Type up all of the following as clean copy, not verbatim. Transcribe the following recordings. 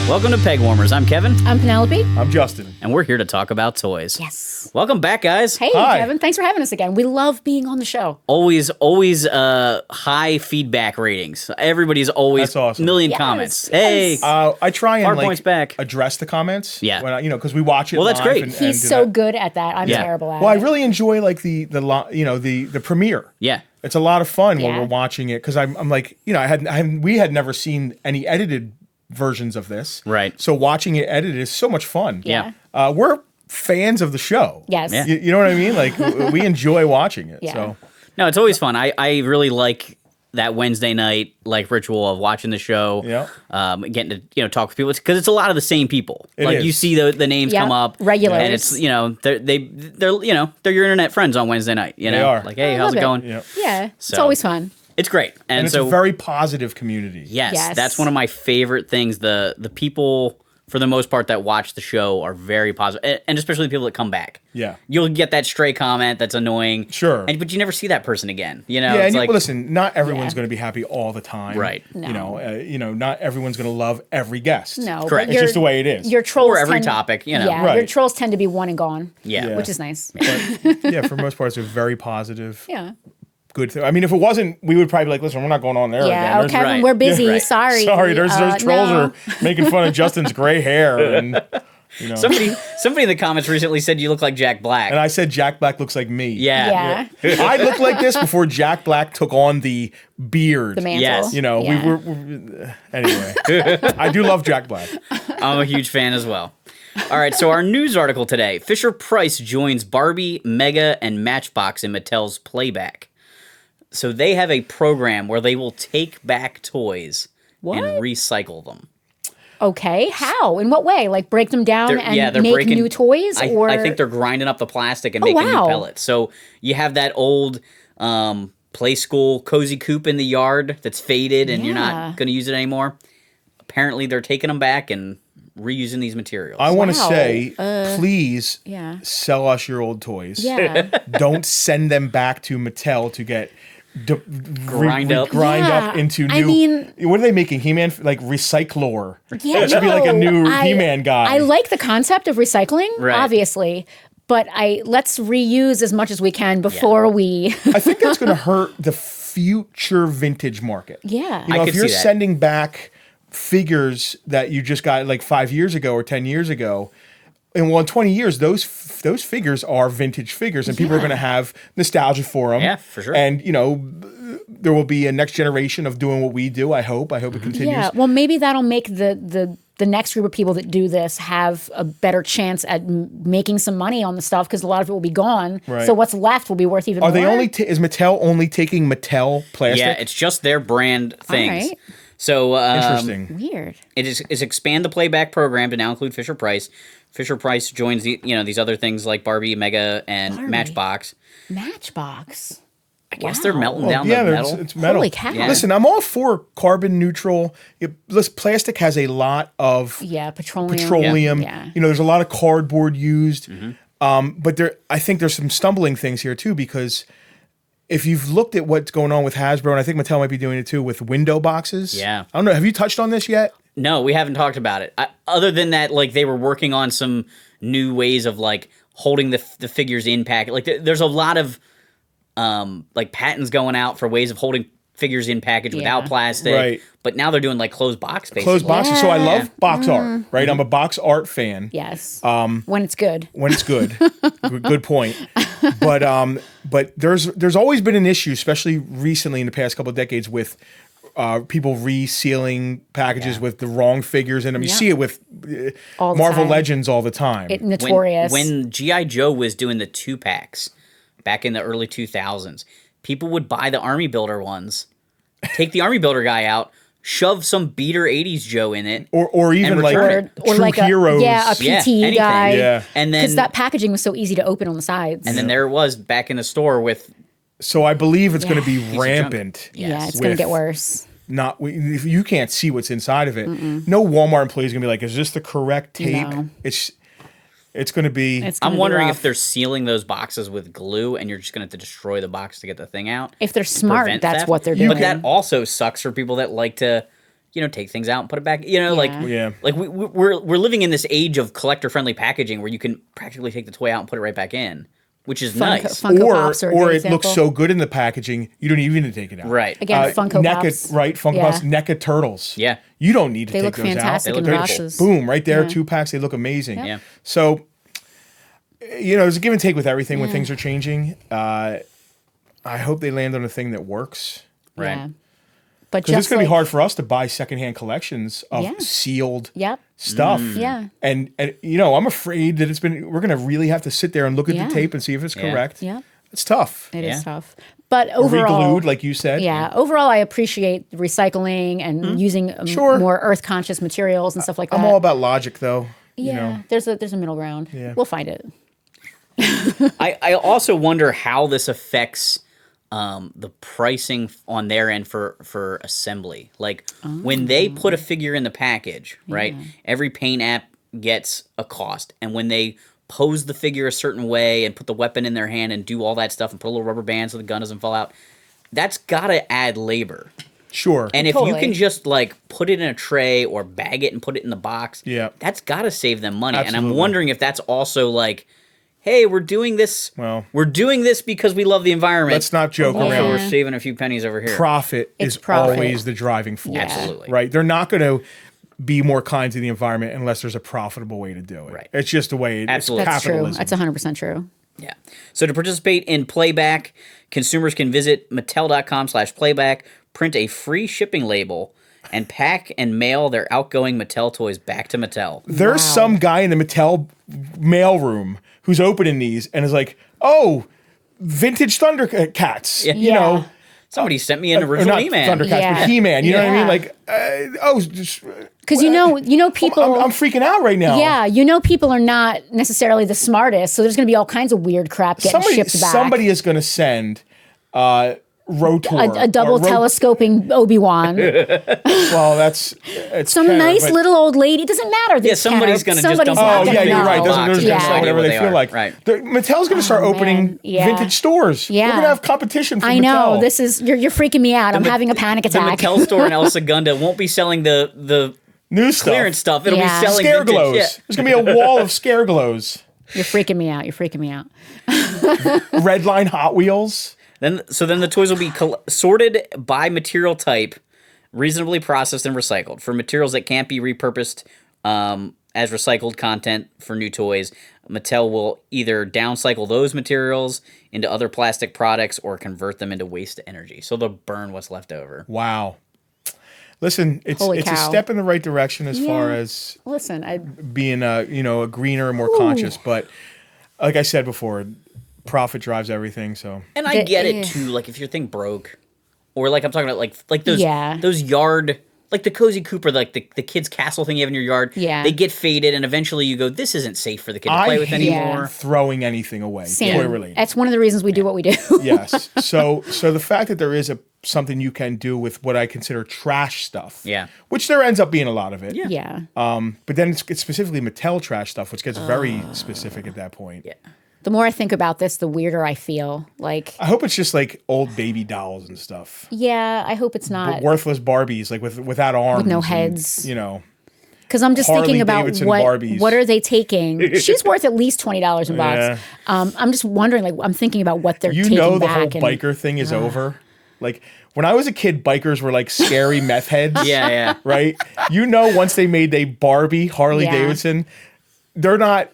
Welcome to Pegwarmers. I'm Kevin. I'm Penelope. I'm Justin. And we're here to talk about toys. Yes. Welcome back, guys. Hey, Hi. Kevin. Thanks for having us again. We love being on the show. Always high feedback ratings. Everybody's always That's awesome. million Yes, comments. yes. Hey. I try and Farpoint's back. address the comments. Yeah. When because we watch it. Well, that's live great. And He's do so that. good at that. I'm Yeah. terrible at Well, I it. really enjoy like the premiere. Yeah. It's a lot of fun when Yeah. we're watching it because I'm like we had never seen any edited versions of this. Right. So watching it edited is so much fun. Yeah. We're fans of the show. Yes. Yeah. You know what I mean? Like we enjoy watching it. Yeah. So No, it's always fun. I really like that Wednesday night ritual of watching the show. Yeah. Getting to talk with people because it's a lot of the same people. It like is. you see the names Yeah, come up regulars. and it's they're your internet friends on Wednesday night. You know, They are. like hey, I how's love it going? Yeah. Yeah. It's So- always fun. It's great, And it's so a very positive community. yes, that's one of my favorite things. The people, for the most part, that watch the show are very positive, and especially the people that come back. Yeah. You'll get that stray comment that's annoying. Sure. But you never see that person again. You know, Yeah, it's and like, listen, not everyone's Yeah. going to be happy all the time. Right. No. Not everyone's going to love every guest. No. but Correct. It's just the way it is. Your trolls or every tend- topic, you know. Yeah. Right. Your trolls tend to be one and gone. Yeah. Which is nice. But yeah, for the most part, it's a very positive, Yeah. good thing. I mean, if it wasn't, we would probably be like, listen, we're not going on there Yeah. again. Oh, There's- Kevin, right. we're busy. Yeah, right. Sorry. Sorry, those trolls no. are making fun of Justin's gray hair. And, Somebody in the comments recently said you look like Jack Black. and I said Jack Black looks like me. yeah. Yeah. I looked like this before Jack Black took on the beard. The mantle. Yes. Yeah. we're anyway. I do love Jack Black. I'm a huge fan as well. All right, so our news article today: Fisher-Price joins Barbie, Mega, and Matchbox in Mattel's Playback. So they have a program where they will take back toys What? and recycle them. Okay. How? In what way? Like break them down and They're make breaking new toys? I think they're grinding up the plastic and making new wow. pellets. So you have that old play school cozy coop in the yard that's faded and you're Yeah. not going to use it anymore. Apparently, they're taking them back and reusing these materials. I want to Wow. say, please Yeah. sell us your old toys. Yeah. Don't send them back to Mattel to get Grind up. up Yeah, into new. I mean- what are they making? He-Man like Recyclor. Yeah, It should be like a new I- He-Man guy. I like the concept of recycling, Right. obviously, but let's reuse as much as we can before we. I think that's going to hurt the future vintage market. Yeah. You know, I if could you're see that. sending back figures that you just got like 5 years ago or 10 years ago, and well, in 20 years, those figures are vintage figures, and people are going to have nostalgia for them. Yeah, for sure. And there will be a next generation of doing what we do. I hope it continues. Yeah, well, maybe that'll make the next group of people that do this have a better chance at making some money on the stuff because a lot of it will be gone. Right. So what's left will be worth even Are more. they only? Is Mattel only taking Mattel plastic? Yeah, it's just their brand things. right. So Interesting. Weird. it is expand the playback program to now include Fisher-Price. Fisher-Price joins these other things like Barbie, Mega, and Barbie. Matchbox. Matchbox. I guess they're Wow. melting down yeah, the there's- metal. it's metal. Holy cow. Yeah. Listen, I'm all for carbon neutral. Plastic has a lot of Yeah, petroleum. petroleum. Yeah. There's a lot of cardboard used. But I think there's some stumbling things here too, because if you've looked at what's going on with Hasbro, and I think Mattel might be doing it too with window boxes. Yeah. I don't know. Have you touched on this yet? No, we haven't talked about it. Other than that, like they were working on some new ways of like holding the figures in packet. Like there's a lot of like patents going out for ways of holding figures in package without plastic. Right. But now they're doing like closed box basically. Closed boxes. So I Yeah. love box art, right? I'm a box art fan. Yes. When it's good. When it's good. Good point. But there's always been an issue, especially recently in the past couple of decades, with people resealing packages with the wrong figures in them. You see it with All the Marvel time. Legends all the time. Notorious. When G.I. Joe was doing the 2-packs back in the early 2000s, people would buy the Army Builder ones, take the Army Builder guy out, shove some beater 80s Joe in it. or even like return or True like Heroes. a PT anything. guy. Yeah. And then Because that packaging was so easy to open on the sides. and then there it was back in the store with So I believe it's going to be of junk. rampant. yeah, it's going to with get worse. If you can't see what's inside of it, no Walmart employee is going to be like, "Is this the correct tape?" No. It's going to be. It's gonna I'm be wondering rough. if they're sealing those boxes with glue and you're just going to have to destroy the box to get the thing out. If they're smart, Prevent that's theft. what they're doing. But that also sucks for people that like to take things out and put it back. Yeah. Like we're living in this age of collector friendly packaging where you can practically take the toy out and put it right back in, which is nice. Funko Pops are a or good it example. looks so good in the packaging, you don't even need to take it out. Right. Again, Funko NECA, Pops. right? Funko Pops, NECA turtles. Yeah. You don't need to They take look those fantastic out. in They're boxes. Boom, right there, Yeah. 2-packs. They look amazing. Yeah. So, there's a give and take with everything when things are changing. I hope they land on a thing that works. Right. Yeah. But Because it's just going to like, be hard for us to buy secondhand collections of Yeah. sealed Yep. stuff. Yeah. And I'm afraid that we're going to really have to sit there and look at Yeah. the tape and see if it's Yeah. correct. Yeah. It's tough. It Yeah. is tough. But overall, Re-glued, like you said. yeah, overall, I appreciate recycling and using Sure. more earth-conscious materials and stuff like that. I'm all about logic, though. yeah, there's a middle ground. Yeah. We'll find it. I also wonder how this affects the pricing on their end for assembly. Like when they put a figure in the package, right? Every paint app gets a cost, and when they pose the figure a certain way and put the weapon in their hand and do all that stuff and put a little rubber band so the gun doesn't fall out, that's gotta add labor. Sure. And if you Totally. can just like put it in a tray or bag it and put it in the box, Yeah. that's gotta save them money. And Absolutely. I'm wondering if that's also like, hey, we're doing this. Well, We're doing this because we love the environment. let's not joke Also, around. we're saving a few pennies over here. Profit It's is profit. always the driving force. Absolutely. Right? They're not going to be more kind to the environment unless there's a profitable way to do it. Right. It's just the way Absolutely. That's true. capitalism. That's 100% true. Yeah. So to participate in Playback, consumers can visit Mattel.com/playback, print a free shipping label, and pack and mail their outgoing Mattel toys back to Mattel. There's Wow. some guy in the Mattel mailroom who's opening these and is like, "Oh, vintage Thundercats." Yeah. You know, Somebody sent me an or original not He-Man. Thundercats, Yeah. but He-Man. You know what I mean? Yeah. Like, just, Because you know people. I'm freaking out right now. Yeah, people are not necessarily the smartest, so there's going to be all kinds of weird crap getting shipped back. Somebody is going to send Rotor, a double or telescoping Obi-Wan. Well, it's Some kind of, nice but- little old lady. Doesn't matter. Yeah, somebody's going to just dump not Oh gonna yeah, you're know. right. Box. They're just Yeah. gonna sell whatever What they they feel are. like. Right. Mattel's going to start opening Yeah. vintage stores. Yeah. We're going to have competition for I Mattel. know. This is you're freaking me out. I'm having a panic The attack. Mattel store in El Segundo won't be selling the new stuff. clearance stuff. It'll Yeah. be selling Scare vintage. glows. Yeah. There's going to be a wall of scare glows. You're freaking me out. You're freaking me out. Red line Hot Wheels. Then the toys will be sorted by material type, reasonably processed and recycled. For materials that can't be repurposed as recycled content for new toys, Mattel will either downcycle those materials into other plastic products or convert them into waste energy. So they'll burn what's left over. Wow. Listen, it's Holy a cow. step in the right direction as far Yeah. as Listen, being a greener, more conscious. But like I said before, profit drives everything. So And I get it yeah. too. Like if your thing broke, or like I'm talking about like those Yeah. those yard. Like the Cozy Cooper, like the kid's castle thing you have in your yard, Yeah. they get faded, and eventually you go, this isn't safe for the kid to play with hate anymore. throwing anything away. Sam, Toy related. that's one of the reasons we do what we do. Yes. So the fact that there is something you can do with what I consider trash stuff. Yeah. Which there ends up being a lot of it. Yeah. But then it's specifically Mattel trash stuff, which gets very specific at that point. Yeah. The more I think about this, the weirder I feel. Like, I hope it's just like old baby dolls and stuff. yeah, I hope it's not. Worthless Barbies, like without arms. no and, heads. Because I'm just thinking about Harley-Davidson what Barbies. are they taking? She's worth at least $20 a box. Yeah. I'm just wondering. Like, I'm thinking about what they're You taking know the back. whole and, biker thing is over. Like when I was a kid, bikers were like scary meth heads. Yeah, yeah. Right? You know, once they made a Barbie Harley Yeah. Davidson, they're not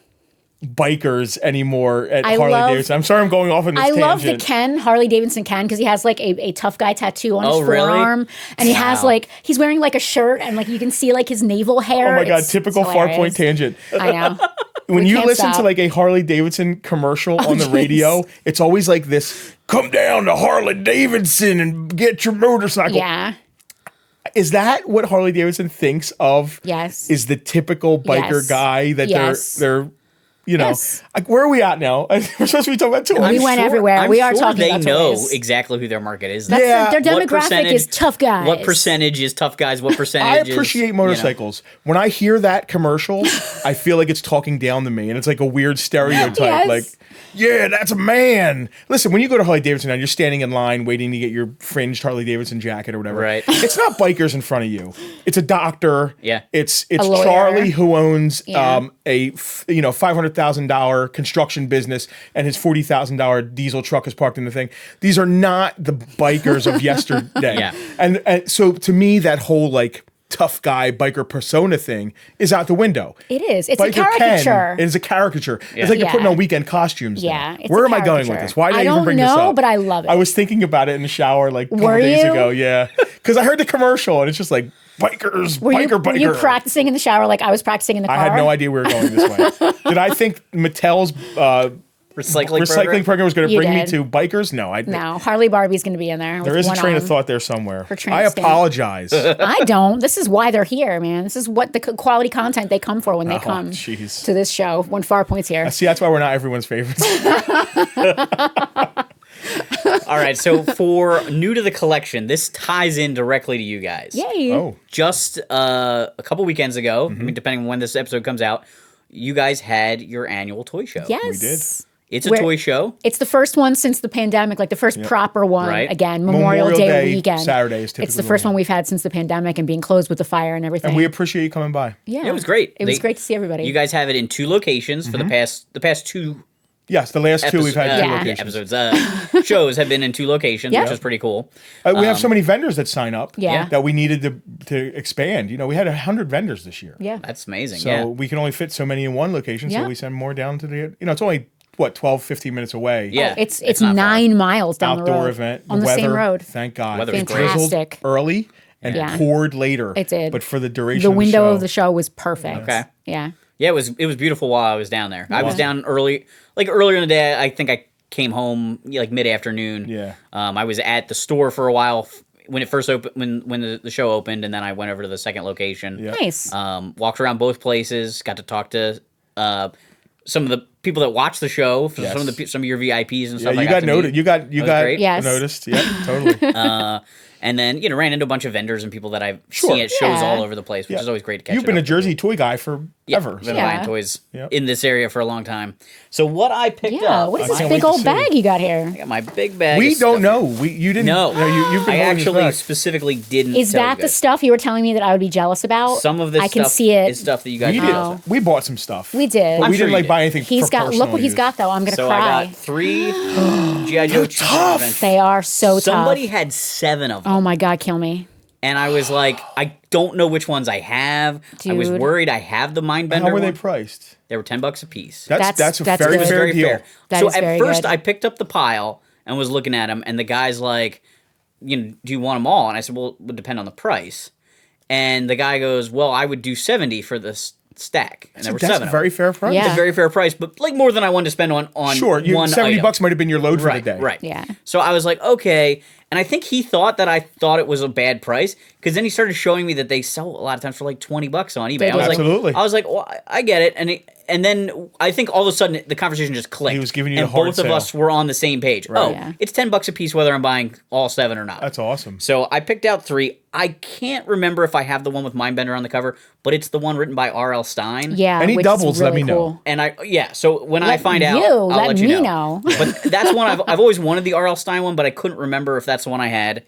bikers anymore at I Harley love- Davidson. I'm sorry I'm going off on this I tangent. love the Ken, Harley Davidson Ken, because he has like a tough guy tattoo on his Oh, really? forearm. And he has Wow. like, he's wearing like a shirt and like you can see like his navel hair. Oh my God, It's typical hilarious. Farpoint tangent. I know. When We you can't listen to stop. like a Harley Davidson commercial on the jeez. radio, it's always like this, come down to Harley Davidson and get your motorcycle. Yeah. Is that what Harley Davidson thinks of? Yes. Is the typical biker Yes. guy that Yes. they're You know, Yes. like, where are we at now? We're supposed to be talking about toys. We went everywhere. I'm We are sure talking they about know toys. exactly who their market is. That's Yeah. their What demographic is tough guys. What percentage is tough guys? What I percentage appreciate is, motorcycles. When I hear that commercial, I feel like it's talking down to me, and it's like a weird stereotype. Yes. Like, yeah, that's a man. Listen, when you go to Harley Davidson, now you're standing in line waiting to get your fringed Harley Davidson jacket or whatever. Right. It's not bikers in front of you. It's a doctor. Yeah. It's A lawyer. Charlie who owns Yeah. $500,000 construction business, and his $40,000 diesel truck is parked in the thing. These are not the bikers of yesterday. Yeah. And so to me, that whole like tough guy biker persona thing is out the window. It is. It's a Biker Ken caricature. is a caricature. Yeah. It's like you're Yeah. putting on weekend costumes. Yeah, now. it's Where a am I going with caricature. this? Why did I I even don't bring this know, up? but I love it. I was thinking about it in the shower like a couple Were days you? ago. Yeah, because I heard the commercial and it's just like bikers, Were biker. you practicing in the shower like I was practicing in the car? I had no idea we were going this way. Did I think Mattel's recycling program was going to You bring me did. to bikers? No, I No, Harley Barbie's going to be in there. There with is a one train of arm. thought there somewhere. For train I stamp. apologize. I don't. This is why they're here, man. This is what the quality content they come for when they come jeez. to this show. When Farpoint's here. See, that's why we're not everyone's favorites. All right, so for new to the collection, this ties in directly to you guys. Yay. Oh, Just a couple weekends ago, Mm-hmm. I mean, depending on when this episode comes out, you guys had your annual toy show. Yes. we did. It's a Where- toy show. It's the first one since the pandemic, like the first proper one. Right. Again, Memorial Memorial Day Day, weekend. Saturday is It's typically the first when- one we've had since the pandemic and being closed with the fire and everything. and we appreciate you coming by. yeah, It was great. It was They- great to see everybody. You guys have it in 2 locations for the past 2 Yes, the last two we've had two Yeah. locations. shows have been in 2 locations, Yeah. which is pretty cool. We have so many vendors that sign up Yeah. that we needed to expand. You know, we had 100 vendors this year. yeah. That's amazing. So yeah. we can only fit so many in one location, Yeah. so we send more down to the, you know, it's only, what, 12, 15 minutes away. Yeah. It's not far. 9 miles down the Outdoor road. event. On the same weather, road. Thank God. Weather was It great. drizzled Fantastic. early and Yeah. poured later. It did. But for the duration The of window the show. of the show was perfect. Okay. Yeah. Yeah, it was beautiful while I was down there. I was down early, like earlier in the day. I think I came home like mid afternoon. Yeah. I was at the store for a while when it first opened, when the show opened, and then I went over to the second location. Yeah. Nice. Walked around both places. Got to talk to some of the people that watch the show. Yes. Some of your VIPs and Yeah, stuff. I you got got to noted. meet. You got That was great. Yes. noticed. Yeah, totally. And then ran into a bunch of vendors and people that I've Sure. seen at shows Yeah. all over the place, which is always great to catch. You've up been a with Jersey people. toy guy forever. Been Yeah. buying toys Yep. in this area for a long time. So what I picked Yeah. up, What is I this can't big wait to old see. bag you got here? I got my big bag. We of don't stuff. know. You didn't. No, you've been I holding this actually back. specifically didn't. Is tell that you the guys. stuff you were telling me that I would be jealous about? Some of this I can stuff see it. is stuff that you guys We, know. did, Oh. we bought some stuff. We did. But I'm we sure didn't you like did. buy anything. He's for got. Look personal what he's use. got though. I'm gonna So cry. I got 3 G.I. Joe. They are so Somebody tough. had 7 of them, Oh my god, kill me. and I was like, I don't know which ones I have. I was Dude. worried I have the Mindbender. How were they one. priced? They were $10 a piece. That's a that's very good. fair Very deal. fair. That So is at very first, good. I picked up the pile and was looking at them, and the guy's like, do you want them all? And I said, well, it would depend on the price. And the guy goes, well, I would do 70 for this stack. And there were That's 7 a of very them. fair price. Yeah. It's a very fair price, but like more than I wanted to spend on Sure, one $70 item. bucks might have been your load for Right, the day. right. Yeah. So I was like, okay. And I think he thought that I thought it was a bad price because then he started showing me that they sell a lot of times for like $20 on eBay. They I was do. Absolutely. I was like, well, I get it. And then I think all of a sudden the conversation just clicked. He was giving you and the hard both of sale. us were on the same page. Oh, Yeah. it's $10 a piece whether I'm buying all 7 or not. That's awesome. So I picked out 3. I can't remember if I have the one with Mindbender on the cover, but it's the one written by R.L. Stein. Yeah. Any which doubles, is let really me know. cool. And so when I find out, you I'll let let you me know. know. But that's one I've always wanted, the R.L. Stein one, but I couldn't remember if that's the one I had.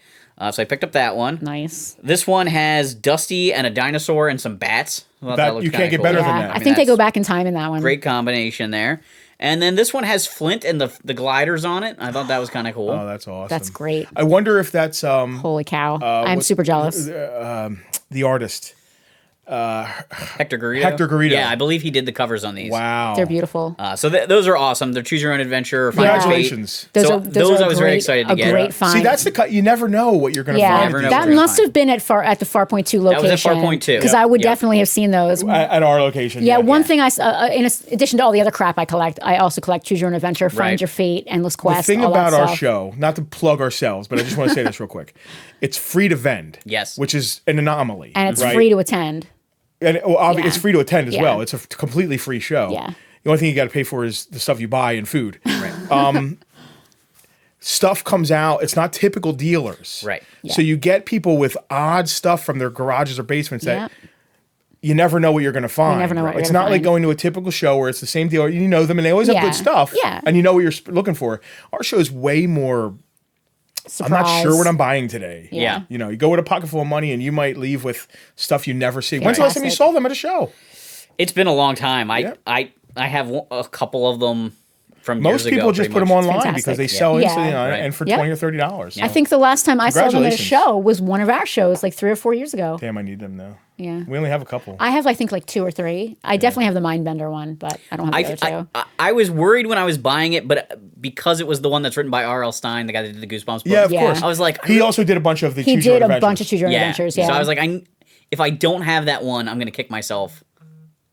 So I picked up that one. Nice. This one has Dusty and a dinosaur and some bats. I thought That- looked you kinda can't get cool. better than Yeah. that. I mean, think they go that's back in time in that one. Great combination there. And then this one has Flint and the gliders on it. I thought that was kind of cool. Oh, that's awesome. That's great. I wonder if that's Holy cow. I'm super jealous. the artist. Hector Garrido. Hector Garrido. Yeah, I believe he did the covers on these. Wow. They're beautiful. So those are awesome. They're Choose Your Own Adventure. Find Your Fate. Congratulations. Those So are those are I was very excited to a get. great find. See, that's the cut. You never know what you're going to yeah, find. never at know these what that you're must gonna have been at the Farpoint 2 was location. at Farpoint 2. Because I would Yeah. definitely have seen those. at our location. Yeah, one thing in addition to all the other crap I collect, I also collect Choose Your Own Adventure, Find Right. Your Fate, Endless The Quest. thing all about that our stuff. show, not to plug ourselves, but I just want to say this real quick. It's free to vend. Yes. Which is an anomaly. And it's right? free to attend. And well, Yeah. it's free to attend as Yeah. well. It's a completely free show. Yeah. The only thing you got to pay for is the stuff you buy and food. Right. Stuff comes out. It's not typical dealers. Right. Yeah. So you get people with odd stuff from their garages or basements that you never know what you're going to find. never know what you're It's gonna not like find. going to a typical show where it's the same dealer. You know them and they always have Yeah. good stuff. Yeah. And you know what you're looking for. Our show is way more. Surprise. I'm not sure what I'm buying today. Yeah. You know, you go with a pocket full of money and you might leave with stuff you never see. When's the last time you Fantastic. saw them at a show? It's been a long time. Yeah. I have a couple of them from years Most ago. people just pretty put them much. online Fantastic. because they sell Yeah. instantly Yeah. on it Right. and for Yeah. $20 or $30. I think the last time I saw them at a Congratulations. show was one of our shows, like 3 or 4 years ago. Damn, I need them now. Yeah. We only have a couple. I have, I think, like 2 or 3. I definitely have the Mindbender one, but I don't have the other 2. I was worried when I was buying it, but because it was the one that's written by R.L. Stein, the guy that did the Goosebumps books, Yeah, of Yeah. course. I was like, He also did a bunch of the He Choose Your did a Adventures. bunch of Choose Your Own Adventures, yeah. So I was like, if I don't have that one, I'm going to kick myself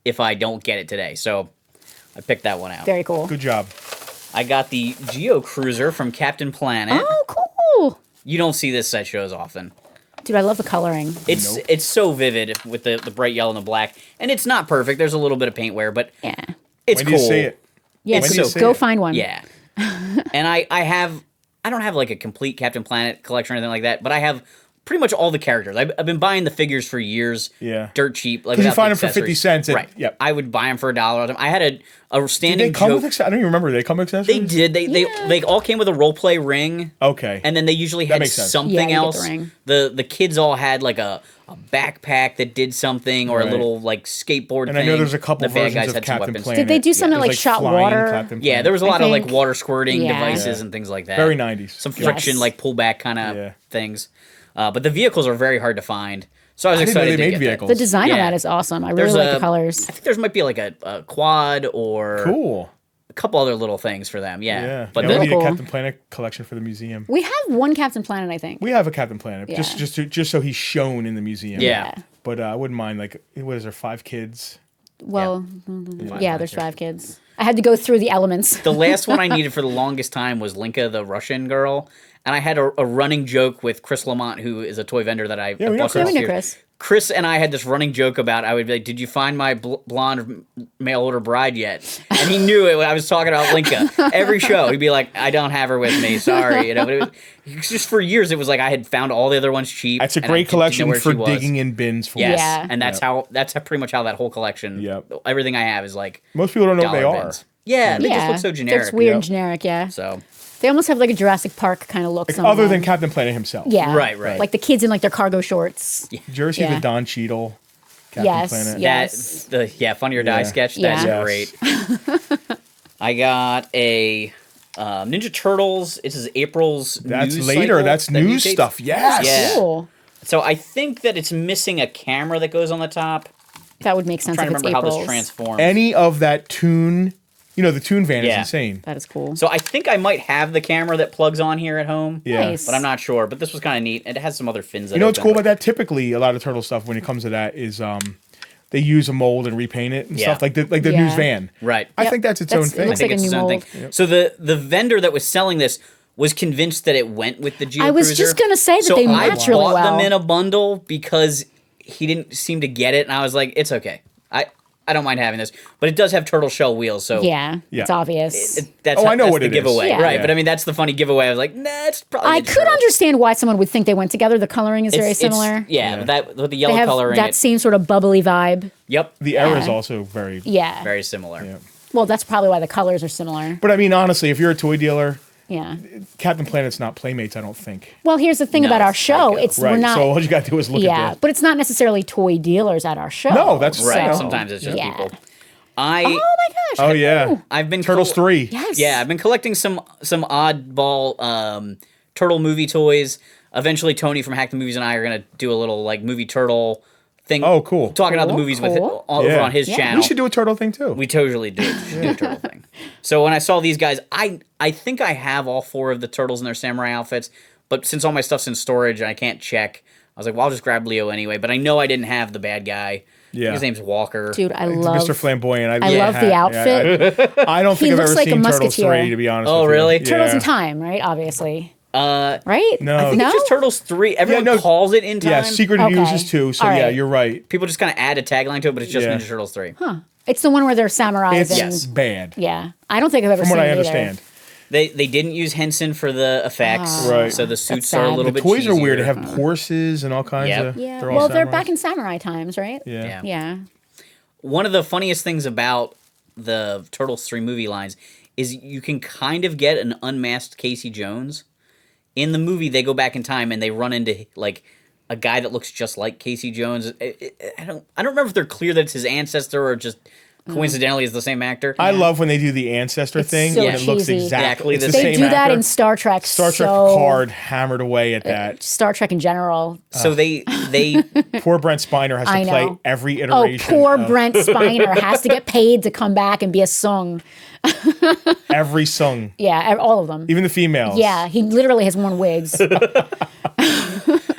if I don't get it today. So I picked that one out. Very cool. Good job. I got the Geo Cruiser from Captain Planet. Oh, cool. You don't see this at shows often. Dude, I love the coloring. It's so vivid with the bright yellow and the black, and it's not perfect. There's a little bit of paint wear, but Yeah. it's When cool. do you see it? Yeah, When do so you see go it? find one. Yeah, and I don't have like a complete Captain Planet collection or anything like that, but I have pretty much all the characters. I've been buying the figures for years. Yeah. dirt cheap. Like 'Cause you without find the them for 50 accessories. cents at- right? yep. I would buy them for $1. I had a Did standing they come joke. with accessories? I don't even remember. They come with accessories? They did. They all came with a role play ring. Okay. And then they usually That had makes sense. something Yeah, you get the else. ring. The kids all had like a backpack that did something, or Right. a little like skateboard And thing. I know there's a couple the bad versions guys of had some Captain weapons. Planet. Did they do something There's, like shot flying water? Captain Yeah, Planet. there was a I lot of like think- water squirting Yeah. devices Yeah. and things like that. Very 90s. Some Good. friction, Yes. like pullback kind of Yeah. things. But the vehicles are very hard to find. So I was I didn't know excited they to made get vehicles. The design on Yeah. that is awesome. I There's really like a- the colors. I think there's might be like a quad or Cool. a couple other little things for them. Yeah. Yeah. But Yeah, we the, need cool. a Captain Planet collection for the museum. We have one Captain Planet, I think. We have a Captain Planet, Yeah. just so he's shown in the museum. Yeah. But I wouldn't mind, like, what is there, 5 kids? Well, yeah, there's 5 kids. I had to go through the elements. the last one I needed for the longest time was Linka, the Russian girl. And I had a running joke with Chris Lamont, who is a toy vendor that I we know bought Chris. last We know year. Chris. Chris and I had this running joke about, I would be like, did you find my blonde mail order bride yet? And he knew it when I was talking about Linka. Every show, he'd be like, I don't have her with me, sorry. You know, but it was just for years, it was like I had found all the other ones cheap. That's a and I great didn't know collection where for she was. digging in bins for. Yes, Yeah. and that's pretty much how that whole collection, Yep. everything I have is like Most people don't know what they dollar are. bins. Yeah, they just Yeah. look so generic. It's weird and Yep. generic, yeah. So, They almost have like a Jurassic Park kind of look. some of Other than them. Captain Planet himself. Yeah. Right. Like the kids in like their cargo shorts. Did you ever see Yeah. the Don Cheadle Captain Yes, Planet? yeah. Funny or Die Yeah. sketch, Yeah. that's Yes. great. I got a Ninja Turtles. This is April's That's news later. cycle That's that news mutates. stuff. Yes. Yeah. Cool. So I think that it's missing a camera that goes on the top. That would make sense trying if to it's remember how April's. this transforms. Any of that tune, the tune van is Yeah. insane. That is cool. So I think I might have the camera that plugs on here at home. Yeah. Nice. But I'm not sure. But this was kind of neat. It has some other fins. You know what's cool about that? Typically, a lot of turtle stuff when it comes to that is they use a mold and repaint it and Yeah. stuff like the Yeah. news van. Right. I Yep. think that's its That's- own it thing. looks I think like a it's new its own mold. thing. So the vendor that was selling this was convinced that it went with the Geo I was Cruiser. just gonna say that so they I match really bought them well. in a bundle because he didn't seem to get it, and I was like, it's okay. I don't mind having this, but it does have turtle shell wheels, so Yeah, Yeah. it's obvious. that's Oh, I know that's what the it is. giveaway, Yeah. right? Yeah. But I mean, that's the funny giveaway. I was like, nah, it's probably. I Ninja could Turtles. understand why someone would think they went together. The coloring is very similar. Yeah, Yeah. that with the They yellow have coloring. that same sort of bubbly vibe. Yep, The era is Yeah. also very. Yeah. very similar. Yeah. Well, that's probably why the colors are similar. But I mean, honestly, if you're a toy dealer, Yeah. Captain Planet's not Playmates, I don't think. Well, here's the thing No, about our it's show. Psycho. It's Right. we're not. So all you got to do is look yeah, at the. but it's not necessarily toy dealers at our show. No, that's Right. So- Sometimes it's just Yeah. people. Oh my gosh. Oh yeah. I've been Turtles 3. Yes. Yeah, I've been collecting some oddball turtle movie toys. Eventually, Tony from Hack the Movies and I are gonna do a little like movie turtle thing. Oh, cool. Talking about the Cool, movies with cool. over Yeah. on his Yeah. channel. We should do a turtle thing too. We totally do. Do a turtle thing. So when I saw these guys, I think I have all 4 of the turtles in their samurai outfits, but since all my stuff's in storage and I can't check, I was like, well, I'll just grab Leo anyway. But I know I didn't have the bad guy. Yeah. His name's Walker. Dude, I It's love. Mr. Flamboyant. I love the outfit. I don't think He I've looks ever like a seen Turtles musketeer. 3, to be honest Oh, with you. really? Turtles Yeah. in Time, right? Obviously. right? No. I think it's just Turtles 3. Everyone calls it In Time. Yeah, Secret Okay. Uses too. So All yeah, right. you're right. People just kind of add a tagline to it, but it's just Yeah. Ninja Turtles 3. It's the one where they're samurais. It's and, bad. yeah, I don't think I've ever From seen what I it understand. They didn't use Henson for the effects, Right. so the suits That's are a sad. little The bit toys are weird. They cheesier. have horses and all kinds Yep. of. Either. Yeah. They're all Well, they're samurais. back in samurai times, right? Yeah. Yeah. One of the funniest things about the Turtles 3 movie lines is you can kind of get an unmasked Casey Jones. In the movie, they go back in time and they run into like a guy that looks just like Casey Jones. I don't remember if they're clear that it's his ancestor or just coincidentally is the same actor. I love when they do the ancestor thing so and it looks cheesy. exactly Exactly it's the the They same do that actor. in Star Trek. Star Trek so, Picard hammered away at that. Star Trek in general. So they Poor Brent Spiner has I to play know. every Oh, iteration. poor of Brent Spiner has to get paid to come back and be a sung. every song, Yeah, all of them. even the females. Yeah, he literally has worn wigs.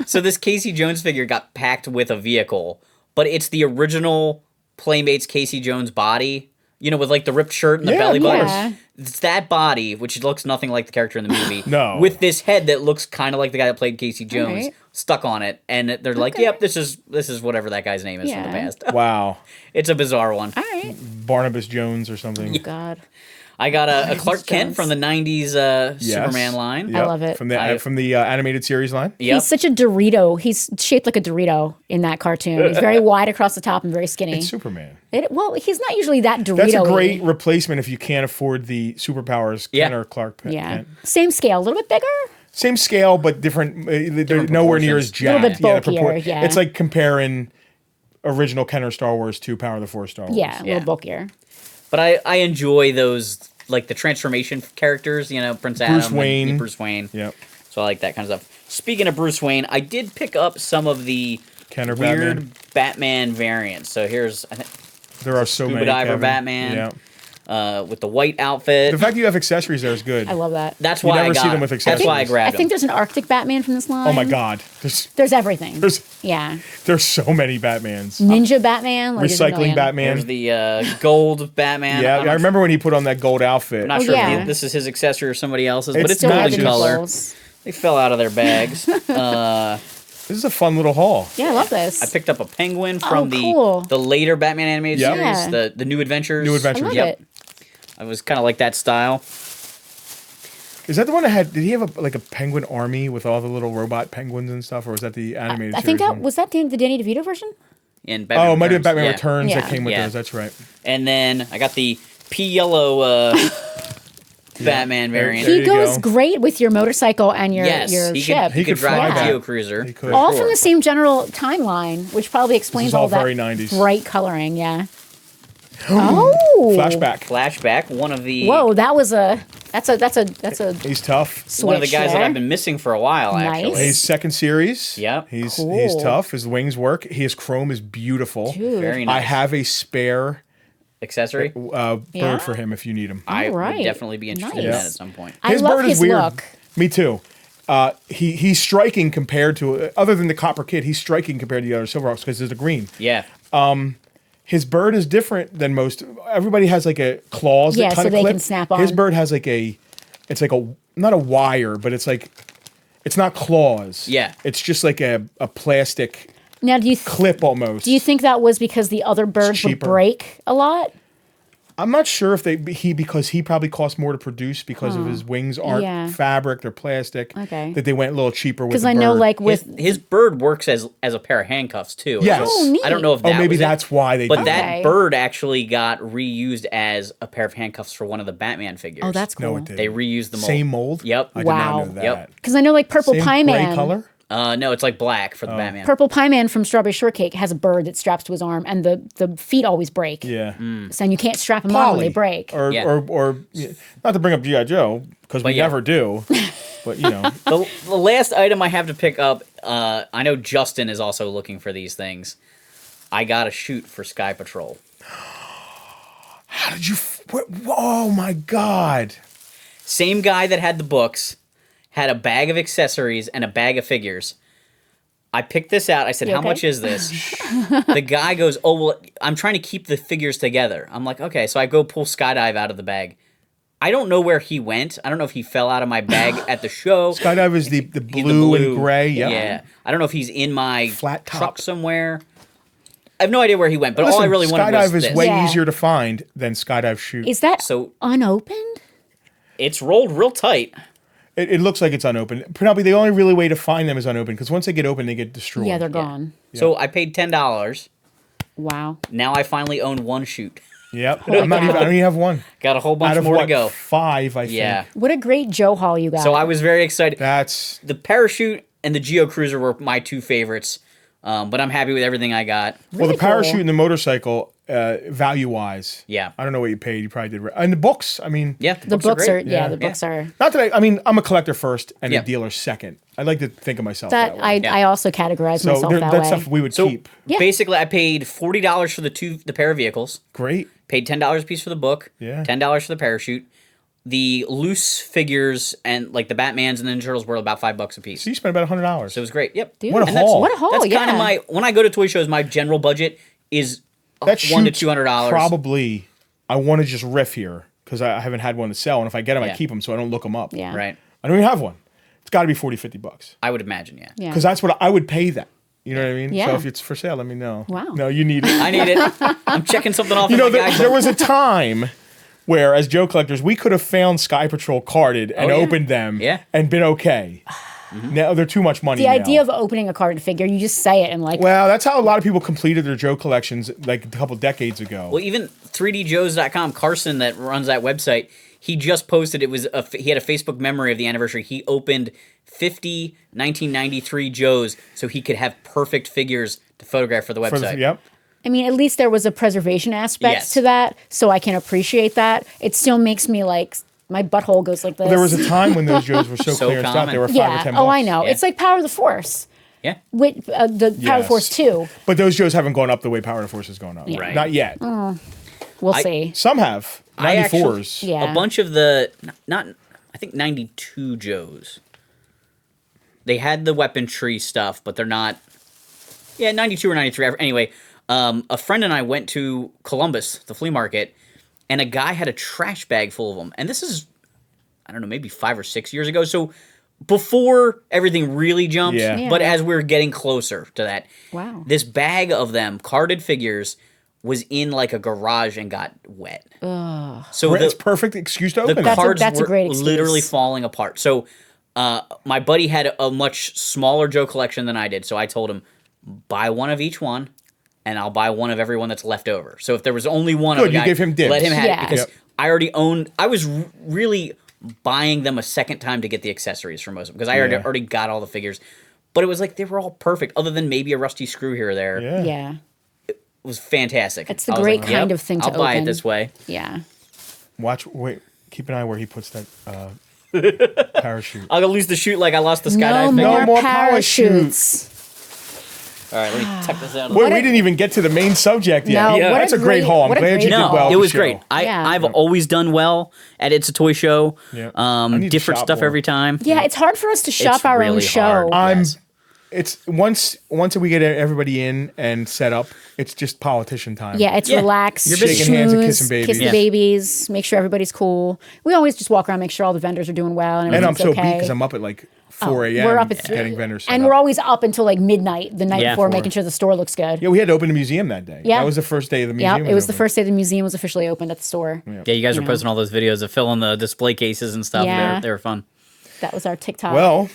So this Casey Jones figure got packed with a vehicle, but it's the original Playmates Casey Jones body. You know, with like the ripped shirt and the Yeah, belly of button. course. Yeah. It's that body, which looks nothing like the character in the movie. No. With this head that looks kind of like the guy that played Casey Jones right. stuck on it, and they're like, Okay. "Yep, this is whatever that guy's name is from the Yeah. past." Wow. It's a bizarre one. All right. Barnabas Jones or something. God. I got a Clark Kent Jones. from the '90s Yes. Superman line. Yep. love it. From the animated series line. Yep. He's such a Dorito. He's shaped like a Dorito in that cartoon. He's very wide across the top and very skinny. It's Superman. Well, he's not usually that Dorito. That's a great replacement if you can't afford the superpowers. Yeah. Kent or Clark Yeah. Kent. Same scale, a little bit bigger. Same scale, but different. They're nowhere near as proportions. jacked. A little bit the bulkier, yeah. It's like comparing original Kent or Star Wars to Power of the Force Star Wars. Yeah, a Yeah. little bulkier. But I enjoy those, like the transformation characters. You know, Prince Adam, and Wayne. Bruce Wayne. Yep. So I like that kind of stuff. Speaking of Bruce Wayne, I did pick up some of the Kent or weird Batman variants. So here's I think There are so Scuba many. Diver Kevin. Batman. Yeah. With the white outfit. The fact that you have accessories there is good. I love that. That's You why never I got see them it. with That's why I accessories. grabbed I think them. there's an Arctic Batman from this line. Oh my God. There's everything. There's Yeah. so many Batmans. Ninja Batman. Like, there's a Recycling million. Batman. There's the gold Batman. Yeah, I'm I remember when he put on that gold outfit. I'm not Oh, sure yeah. if this is his accessory or somebody else's, but It's it's Still gold have in the matches. color. nipples. They fell out of their bags. This is a fun little haul. Yeah, I love this. I picked up a penguin from cool. the later Batman animated Yep. series, Yeah. the New Adventures. New I Adventures. love Yep. it. I was kind of like that style. Is that the one that had? Did he have like a penguin army with all the little robot penguins and stuff, or was that the animated? I think series that one? was that the Danny DeVito version. In Batman Oh, it might have been Returns. Batman Yeah. Returns that Yeah. came with Yeah. those. That's right. And then I got the P Yellow Batman variant. There He you goes go. great with your motorcycle and your Yes, your he ship. could, he He could could drive fly a that. geocruiser. He could. for All sure. from the same general timeline, which probably explains all all that very 90s. bright coloring. Yeah. Oh. Flashback. Flashback. One of the Whoa, that's a He's tough. switch one of the guys that there. I've been missing for a while. Nice. Actually, His second series. Yep. He's Cool. tough. His wings work. His chrome is beautiful. Dude. very I nice. have a spare accessory. bird Yeah. for him if you need him. I Alright. would definitely be interested in Nice. that at some point. I love his look. Me too. He's striking compared to other than the Copper Kid. He's striking compared to the other Silverhawks because there's a green. Yeah. His bird is different than most. Everybody has like a claws Yeah, that kind so of they clip. can snap His on. bird has like it's like a not a wire, but it's like it's not claws. Yeah. it's just like a plastic Now, do you clip almost. do you think that was because the other birds would cheaper. break a lot? I'm not sure if because he probably cost more to produce because of his wings aren't Yeah. fabric, they're plastic. Okay. That they went a little cheaper with Because the I know, bird. like with His bird works as a pair of handcuffs too. Yes. Oh, neat. I don't know if that maybe was it, that's why they but did that Okay. bird actually got reused as a pair of handcuffs for one of the Batman figures. oh, that's No, cool. it did. They reused the mold. Same mold. Yep. I did Wow. not know that. Yep. Because I know, like Purple Same Pie gray Man. color. No, it's like black for the Batman. Purple Pie Man from Strawberry Shortcake has a bird that straps to his arm, and the feet always break. Yeah. So you can't strap them on when they break. Or, Yeah. or not to bring up G.I. Joe, because we yeah. never do. But, you know. The last item I have to pick up, I know Justin is also looking for these things. I got a shoot for Sky Patrol. How did you... Oh, my God. Same guy that had the books, had a bag of accessories and a bag of figures. I picked this out. I said, You how okay? much is this? The guy goes, oh, well, I'm trying to keep the figures together. I'm like, okay. So I go pull Skydive out of the bag. I don't know where he went. I don't know if he fell out of my bag at the show. Skydive is the blue and gray. Yep. Yeah. I don't know if he's in my Flat top. truck somewhere. I have no idea where he went, but all I Listen, really wanted Skydive was is this. way Yeah. easier to find than Skydive Shoot. Is that So- unopened? It's rolled real tight. It looks like it's unopened. Penelope, the only really way to find them is unopened because once they get open, they get destroyed. Yeah, they're gone. So I paid $10. Wow. Now I finally own one shoot. Yep. I don't even have one. Got a whole bunch Out of more what, to go. 5, I think. Yeah. What a great Joe haul you got. So I was very excited. That's The parachute and the Geo Cruiser were my 2 favorites, but I'm happy with everything I got. well, the Really parachute cool. and the motorcycle, value wise. Yeah. I don't know what you paid. You probably did. And the books. I mean, Yeah, the books are great. yeah, Yeah. the books are not that I mean, I'm a collector first and Yeah. a dealer second. I like to think of myself that that, way. Yeah. I also categorize So myself that that's way. stuff we would So keep. Yeah. basically, I paid $40 for the pair of vehicles. Great. Paid $10 a piece for the book. Yeah. $10 for the parachute. The loose figures and like the Batmans and the Ninja Turtles were about $5 a piece. So you spent about $100. So it was great. Yep. Dude, What a And that's- haul. What a haul, That's yeah. kind of my when I go to toy shows, my general budget is That $100 to shoots $200. Probably. I want to just riff here because I haven't had one to sell, and if I get them, I Yeah. keep them so I don't look them up. Yeah. Right. I don't even have one. It's got to be $40-$50 I would imagine. Yeah. Yeah. because that's what I would pay that. You know what I mean? Yeah. So if it's for sale, let me know. Wow. No, you need it. I need it. I'm checking something off. You in know, my guidebook. there was a time where, as Joe collectors, we could have found Sky Patrol carded and yeah. opened them Yeah. and been okay. Now they're too much money. the now. idea of opening a carded figure, you just say it and like Well, that's how a lot of people completed their Joe collections like a couple decades ago. Well, even 3djoes.com, Carson that runs that website, he just posted he had a Facebook memory of the anniversary. He opened 50 1993 Joes so he could have perfect figures to photograph for the website. Yep. I mean, at least there was a preservation aspect Yes. to that, so I can appreciate that. It still makes me like my butthole goes like this. There was a time when those Joes were so, So clearanced out. common. They were $5 or yeah. $10. Oh, I know. Yeah. It's like Power of the Force. Yeah. With the Power of Yes. the Force 2. But those Joes haven't gone up the way Power of the Force has gone up. Right. Not yet. We'll see. Some have. I 94s. Yeah. A bunch of the not I think 92 Joes. They had the weaponry stuff, but they're not. Yeah, 92 or 93. Anyway, a friend and I went to Columbus, the flea market, and a guy had a trash bag full of them. And this is, I don't know, maybe 5 or 6 years ago. So before everything really jumped, Yeah. Yeah. but as we were getting closer to that, Wow. this bag of them, carded figures, was in like a garage and got wet. So It's perfect excuse to the open them. cards that's a were great excuse. literally falling apart. So my buddy had a much smaller Joe collection than I did, so I told him, buy one of each one, and I'll buy one of every one that's left over. So if there was only one of Good, a you guy, gave him dibs. let him have Yeah. it, because Yep. I already owned. I was really buying them a second time to get the accessories for most of them, because I Yeah. already got all the figures. But it was like they were all perfect, other than maybe a rusty screw here or there. Yeah. Yeah. It was fantastic. It's the I was great like, kind yep, of thing to I'll buy it open. this way. Yeah. Wait. Keep an eye where he puts that parachute. I'll go lose the chute like I lost the skydive. No figure. more more parachutes. parachutes. All right, let me tuck this out. Boy, What we a- didn't even get to the main subject yet. No, Yeah. what That's a great haul. I'm what a glad you great did haul. well. It at was the great. show. Yeah. I've always done well at It's a Toy Show. Yeah. I need to Different shop stuff more. every time. Yeah, it's hard for us to shop It's our own really show. hard. Yes. It's once we get everybody in and set up, it's just politician time. Yeah, it's Yeah. relaxed. You're busy. Shaking hands and schmooze, kissing babies. Kiss the Yeah. babies. Make sure everybody's cool. We always just walk around, make sure all the vendors are doing well, and And I'm everything's so okay. beat because I'm up at like 4 a.m. We're up at getting vendors set and up. we're always up until like midnight the night Yeah. before, Four. making sure the store looks good. Yeah, we had to open the museum that day. Yeah. That was the first day of the museum. Yeah, it was the open. first day the museum was officially opened at the store. Yeah, you guys were know. posting all those videos of filling the display cases and stuff. Yeah. They were fun. That was our TikTok. Well,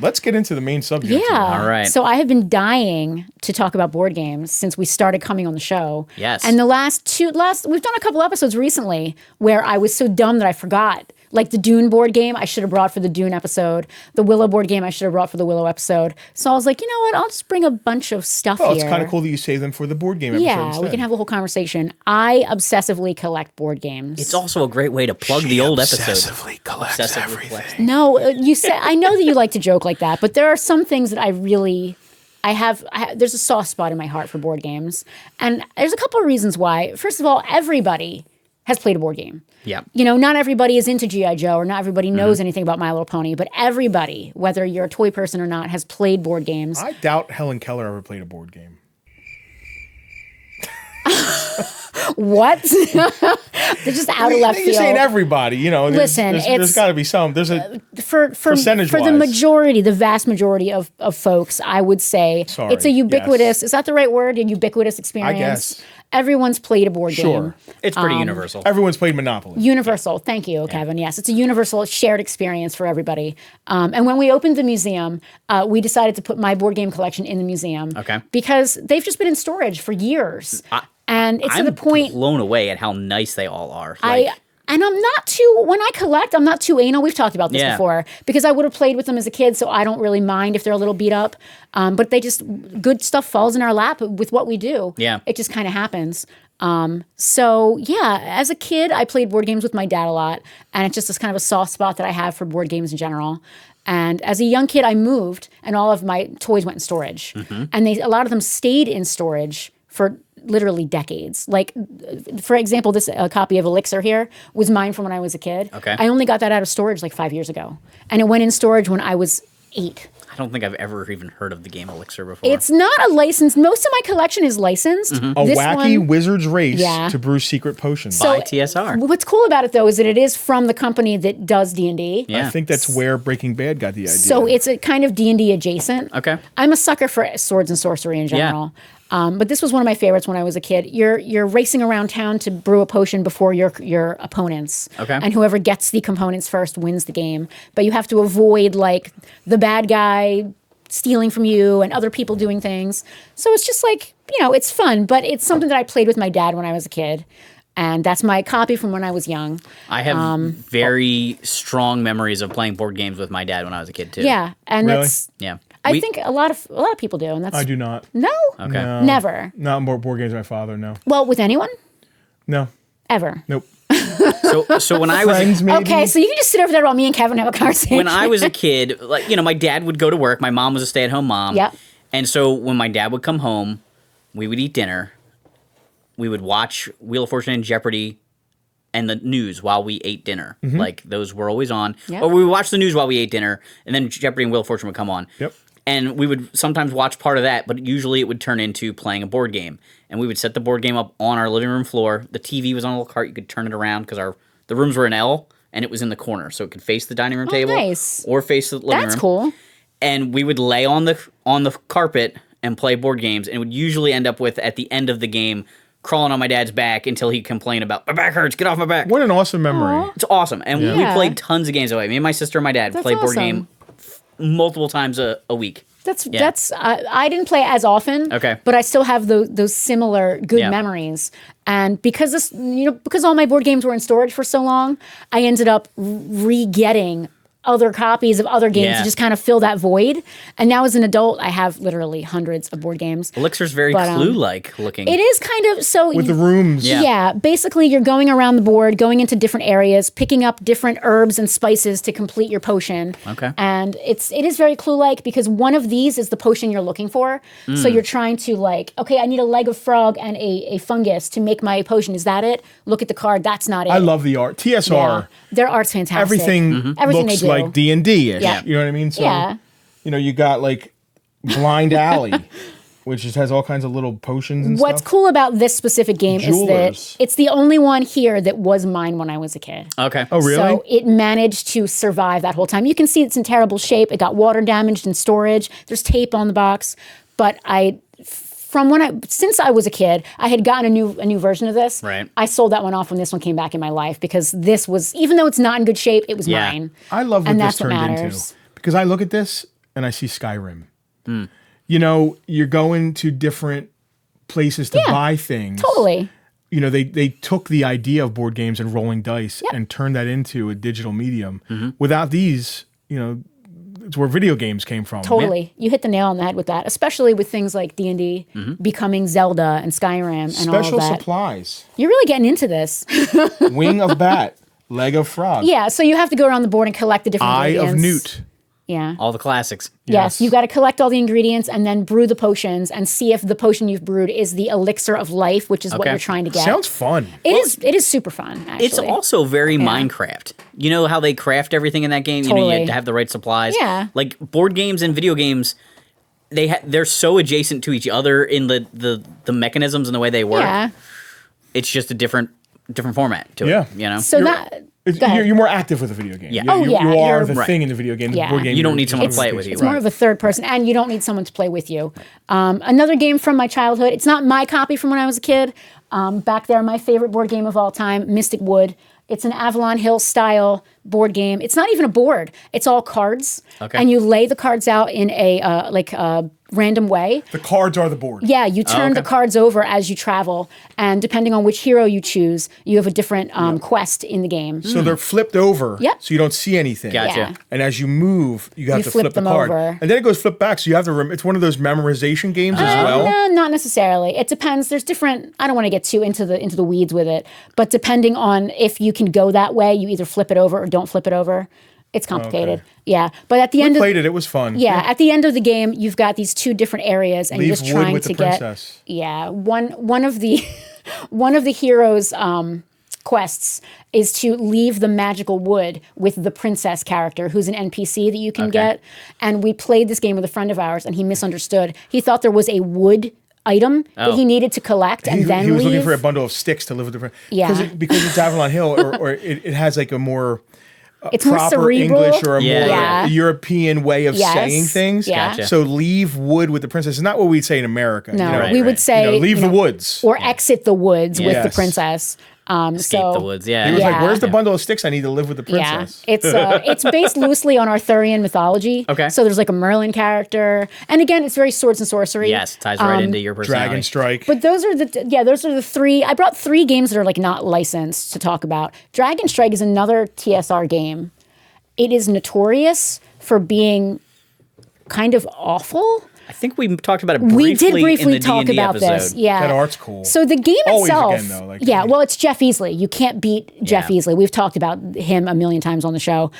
let's get into the main subject. yeah. here. All right. So I have been dying to talk about board games since we started coming on the show. Yes. And the last we've done a couple episodes recently where I was so dumb that I forgot. Like the Dune board game, I should have brought for the Dune episode. The Willow board game, I should have brought for the Willow episode. So I was like, you know what? I'll just bring a bunch of stuff Well, here. it's kind of cool that you save them for the board game episode Yeah, instead. we can have a whole conversation. I obsessively collect board games. It's also a great way to plug the old episode. collects Obsessively everything. No, you say I know that you like to joke like that, but there are some things that I have. There's a soft spot in my heart for board games, and there's a couple of reasons why. First of all, everybody has played a board game. Yeah. You know, not everybody is into G.I. Joe, or not everybody knows anything about My Little Pony, but everybody, whether you're a toy person or not, has played board games. I doubt Helen Keller ever played a board game. What? They're just out of left You're field. saying everybody, you know. Listen, there's got to be some. There's a for the majority, the vast majority of folks, I would say it's a ubiquitous. Yes. Is that the right word? A ubiquitous experience. I guess. Everyone's played a board game. It's pretty universal. Everyone's played Monopoly. Universal. Thank you, Kevin. Yes, it's a universal shared experience for everybody. And when we opened the museum, we decided to put my board game collection in the museum. Okay. Because they've just been in storage for years. And it's I'm to the point. blown away at how nice they all are. And I'm not too, when I collect, I'm not too anal. We've talked about this before because I would have played with them as a kid, so I don't really mind if they're a little beat up. But good stuff falls in our lap with what we do. Yeah. It just kind of happens. So yeah, as a kid, I played board games with my dad a lot, and it's just this kind of a soft spot that I have for board games in general. And as a young kid, I moved, and all of my toys went in storage, and a lot of them stayed in storage for literally decades. Like, for example, this copy of Elixir here was mine from when I was a kid. Okay. I only got that out of storage like 5 years ago, and it went in storage when I was 8. I don't think I've ever even heard of the game Elixir before. It's not a license. Most of my collection is licensed. A wacky wizard's race Yeah. to brew secret potions. by TSR. What's cool about it, though, is that it is from the company that does D&D. Yeah. I think that's where Breaking Bad got the idea. So it's a kind of D&D adjacent. Okay. I'm a sucker for swords and sorcery in general. But this was one of my favorites when I was a kid. You're racing around town to brew a potion before your opponents. Okay. And whoever gets the components first wins the game. But you have to avoid like the bad guy stealing from you and other people doing things. So it's just like, it's fun, but it's something that I played with my dad when I was a kid. And that's my copy from when I was young. I have very strong memories of playing board games with my dad when I was a kid too. Yeah. And Really? that's Yeah. I think a lot of people do, and that's I do not. No? Okay. No. Never. Not more board games with my father, no. Well, with anyone? No. Ever. Nope. So when I was Friends, maybe? Okay, so you can just sit over there while me and Kevin have a conversation. when I was a kid, my dad would go to work. My mom was a stay-at-home mom. Yep. And so when my dad would come home, we would eat dinner. We would watch Wheel of Fortune and Jeopardy and the news while we ate dinner. Like, those were always on. Yep. Or we would watch the news while we ate dinner, and then Jeopardy and Wheel of Fortune would come on. Yep. And we would sometimes watch part of that, but usually it would turn into playing a board game. And we would set the board game up on our living room floor. The TV was on a little cart. You could turn it around because the rooms were an L, and it was in the corner. So it could face the dining room table nice. or face the living room. That's cool. And we would lay on the carpet and play board games, and it would usually end up with, at the end of the game, crawling on my dad's back until he'd complain about, my back hurts, get off my back. What an awesome memory. Aw. It's awesome. And we Yeah. played tons of games that way. Me and my sister and my dad That's played board awesome. game multiple times a week. That's I didn't play as often. Okay. But I still have those similar good Yeah. memories. And because because all my board games were in storage for so long, I ended up re-getting other copies of other games Yeah. to just kind of fill that void. And now as an adult, I have literally hundreds of board games. Elixir's very Clue-like looking. It is kind of so With the rooms. Yeah. Yeah, basically you're going around the board, going into different areas, picking up different herbs and spices to complete your potion. Okay. And it is very Clue-like because one of these is the potion you're looking for. So you're trying to okay, I need a leg of frog and a fungus to make my potion. Is that it? Look at the card. That's not it. I love the art. TSR. Yeah. Their art's fantastic. Everything Everything looks they do. like D&D-ish. Yeah. You know what I mean? So, Yeah. you got like Blind Alley, which just has all kinds of little potions and What's stuff. cool about this specific game is Jewelers. that it's the only one here that was mine when I was a kid. Okay. Oh, really? So it managed to survive that whole time. You can see it's in terrible shape. It got water damaged in storage. There's tape on the box. But since I was a kid, I had gotten a new version of this. Right. I sold that one off when this one came back in my life because this was, even though it's not in good shape, it was Yeah. mine. I love what And this that's what turned into. matters. Because I look at this and I see Skyrim. You're going to different places to buy things. Totally. They took the idea of board games and rolling dice and turned that into a digital medium. Without these, it's where video games came from. Totally. You hit the nail on the head with that, especially with things like D&D becoming Zelda and Skyrim and Special all of that. supplies. You're really getting into this. Wing of bat. Leg of frog. Yeah, so you have to go around the board and collect the different Eye ingredients. of newt. Yeah. All the classics. Yes, you got to collect all the ingredients and then brew the potions and see if the potion you've brewed is the elixir of life, which is what Okay. you're trying to get. Sounds fun. It is super fun, actually. It's also very Minecraft. You know how they craft everything in that game? You Totally. have to have the right supplies. Yeah. Like board games and video games, they're so adjacent to each other in the mechanisms and the way they work. Yeah. It's just a different format to Yeah. it. You know. So You're- that It's, go ahead. you're more active with the video game. Yeah. You, Oh, you, yeah, you are you're- the Right. thing in the video game. The Yeah. board game You don't you're need someone to just play it on with you. It's stage. more of a third person, and you don't need someone to play with you. Another game from my childhood. It's not my copy from when I was a kid. Back there, my favorite board game of all time, Mystic Wood. It's an Avalon Hill style board game. It's not even a board. It's all cards, Okay. and you lay the cards out in a random way. The cards are the board. Yeah, you turn the cards over as you travel, and depending on which hero you choose, you have a different quest in the game. So they're flipped over, Yep. so you don't see anything. Gotcha. Yeah. And as you move, you have You to flip flip the them card, over. and then it goes flip back. So you have to. It's one of those memorization games as well. No, not necessarily. It depends. There's different. I don't want to get too into the weeds with it, but depending on if you can go that way, you either flip it over or don't flip it over. It's complicated. Okay. Yeah, but at the end Played it. It was fun. yeah, at the end of the game, you've got these two different areas, and Leave you're just wood trying with to the get princess. one of the one of the heroes' quests is to leave the magical wood with the princess character, who's an NPC that you can get. And we played this game with a friend of ours, and he misunderstood. He thought there was a wood item that he needed to collect and then he was leave. looking for a bundle of sticks to live with the friend. Yeah. Because it's Avalon Hill, or it has like a more It's more proper cerebral. English or a more Yeah. European way of Yes. saying things. Yeah. Gotcha. So leave wood with the princess is not what we'd say in America. No, you know? Right, we right. would say You know, leave the woods. or exit the woods with the Yes. princess. Escape so the woods. Yeah. He was like, Yeah. "Where's the bundle of sticks I need to live with the yeah, princess?" it's based loosely on Arthurian mythology. Okay. So there's like a Merlin character, and again, it's very swords and sorcery. Yes, ties right into your personality. Dragon Strike. But those are the three. I brought three games that are like not licensed to talk about. Dragon Strike is another TSR game. It is notorious for being kind of awful. I think we talked about it briefly. We did briefly in the talk D&D about episode. this. Yeah. That art's cool. So the game Always itself, again, though, like- yeah, well, it's Jeff Easley. You can't beat Jeff Yeah. Easley. We've talked about him a million times on the show.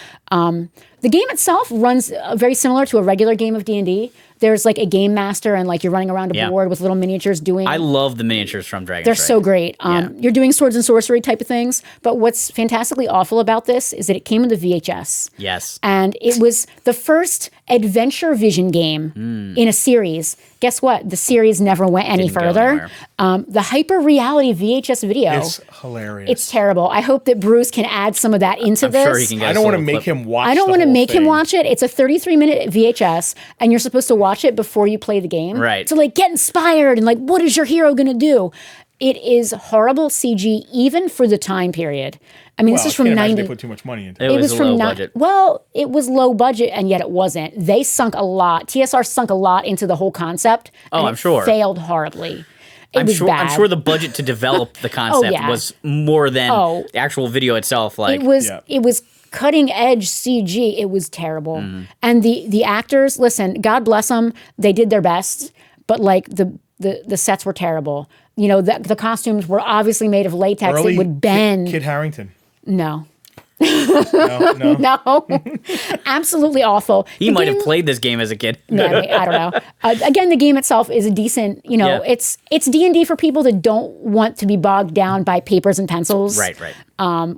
The game itself runs very similar to a regular game of D&D. There's like a game master, and like you're running around a Yeah. board with little miniatures doing. I love the miniatures from Dragon They're Strike. so great. Yeah. You're doing swords and sorcery type of things. But what's fantastically awful about this is that it came with a VHS. Yes. And it was the first Adventure Vision game in a series. Guess what? The series never went any Didn't go further. anywhere. The Hyper Reality VHS video. It's hilarious. It's terrible. I hope that Bruce can add some of that into I'm this. sure he can get I us don't a want to little make clip. him watch. I don't want to make him watch it. It's a 33-minute VHS, and you're supposed to watch it before you play the game. Right. To like get inspired and like, what is your hero gonna do? It is horrible CG, even for the time period. I mean, Well, this is I from can't imagine 90. They put too much money into It it. was a low budget. Well, it was low budget, and yet it wasn't. They sunk a lot. TSR sunk a lot into the whole concept. Oh, and I'm it sure. Failed horribly. It was I'm bad. sure the budget to develop the concept yeah. was more than Oh. the actual video itself. Like, Yeah. It was cutting edge CG. It was terrible. Mm-hmm. And the actors, listen, God bless them, they did their best, but like the sets were terrible. You know, the costumes were obviously made of latex. Early It would bend. Kid Harington. No. No. No. Absolutely awful. he The might have game- played this game as a kid. Maybe, I don't know. Again, the game itself is a decent, Yeah. it's D&D for people that don't want to be bogged down by papers and pencils. Right.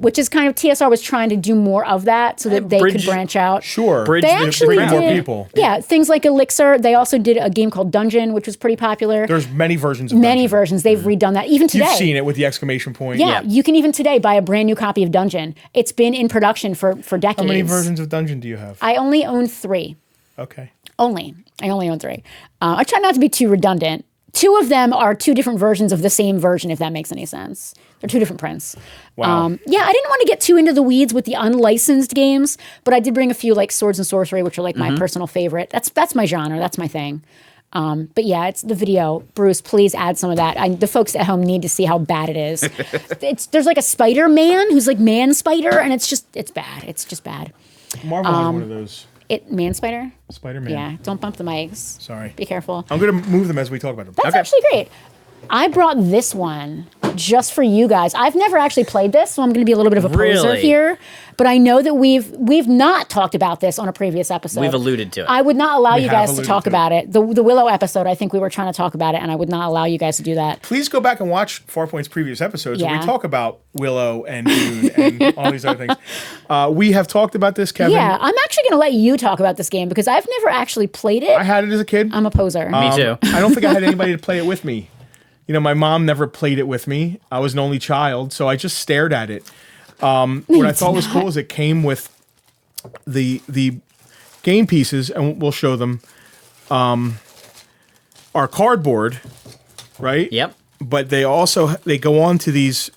Which is kind of, TSR was trying to do more of that so that they could bridge- branch out. Sure. Bridge They the actually bring did. more people. Yeah, things like Elixir. They also did a game called Dungeon, which was pretty popular. There's many versions of Many Dungeon. versions. They've redone that. Even today. You've seen it with the exclamation point. Yeah, Yeah. you can even today buy a brand new copy of Dungeon. It's been in production for decades. How many versions of Dungeon do you have? I only own 3. Okay. I only own 3. I try not to be too redundant. 2 of them are 2 different versions of the same version, if that makes any sense. They're 2 different prints. Wow. Yeah, I didn't want to get too into the weeds with the unlicensed games, but I did bring a few like Swords and Sorcery, which are like my personal favorite. That's my genre. That's my thing. But yeah, it's the video. Bruce, please add some of that. The folks at home need to see how bad it is. There's like a Spider-Man who's like man spider, and it's bad. It's just bad. Marvel has one of those. Man spider? Spider-Man. Yeah, don't bump the mics. Sorry. Be careful. I'm going to move them as we talk about them. That's actually great. I brought this one just for you guys. I've never actually played this, so I'm going to be a little bit of a poser Really? here. But I know that we've not talked about this on a previous episode. We've alluded to it. I would not allow We you have guys to alluded talk to it. about it. The Willow episode, I think we were trying to talk about it, and I would not allow you guys to do that. Please go back and watch Farpoint's previous episodes where Yeah. we talk about Willow and Dune and all these other things. We have talked about this, Kevin. Yeah, I'm actually going to let you talk about this game because I've never actually played it. I had it as a kid. I'm a poser. Me too. I don't think I had anybody to play it with me. You know, my mom never played it with me. I was an only child, so I just stared at it. What I thought was cool is it came with the game pieces, and we'll show them. Are cardboard, right? Yep. But they go on to these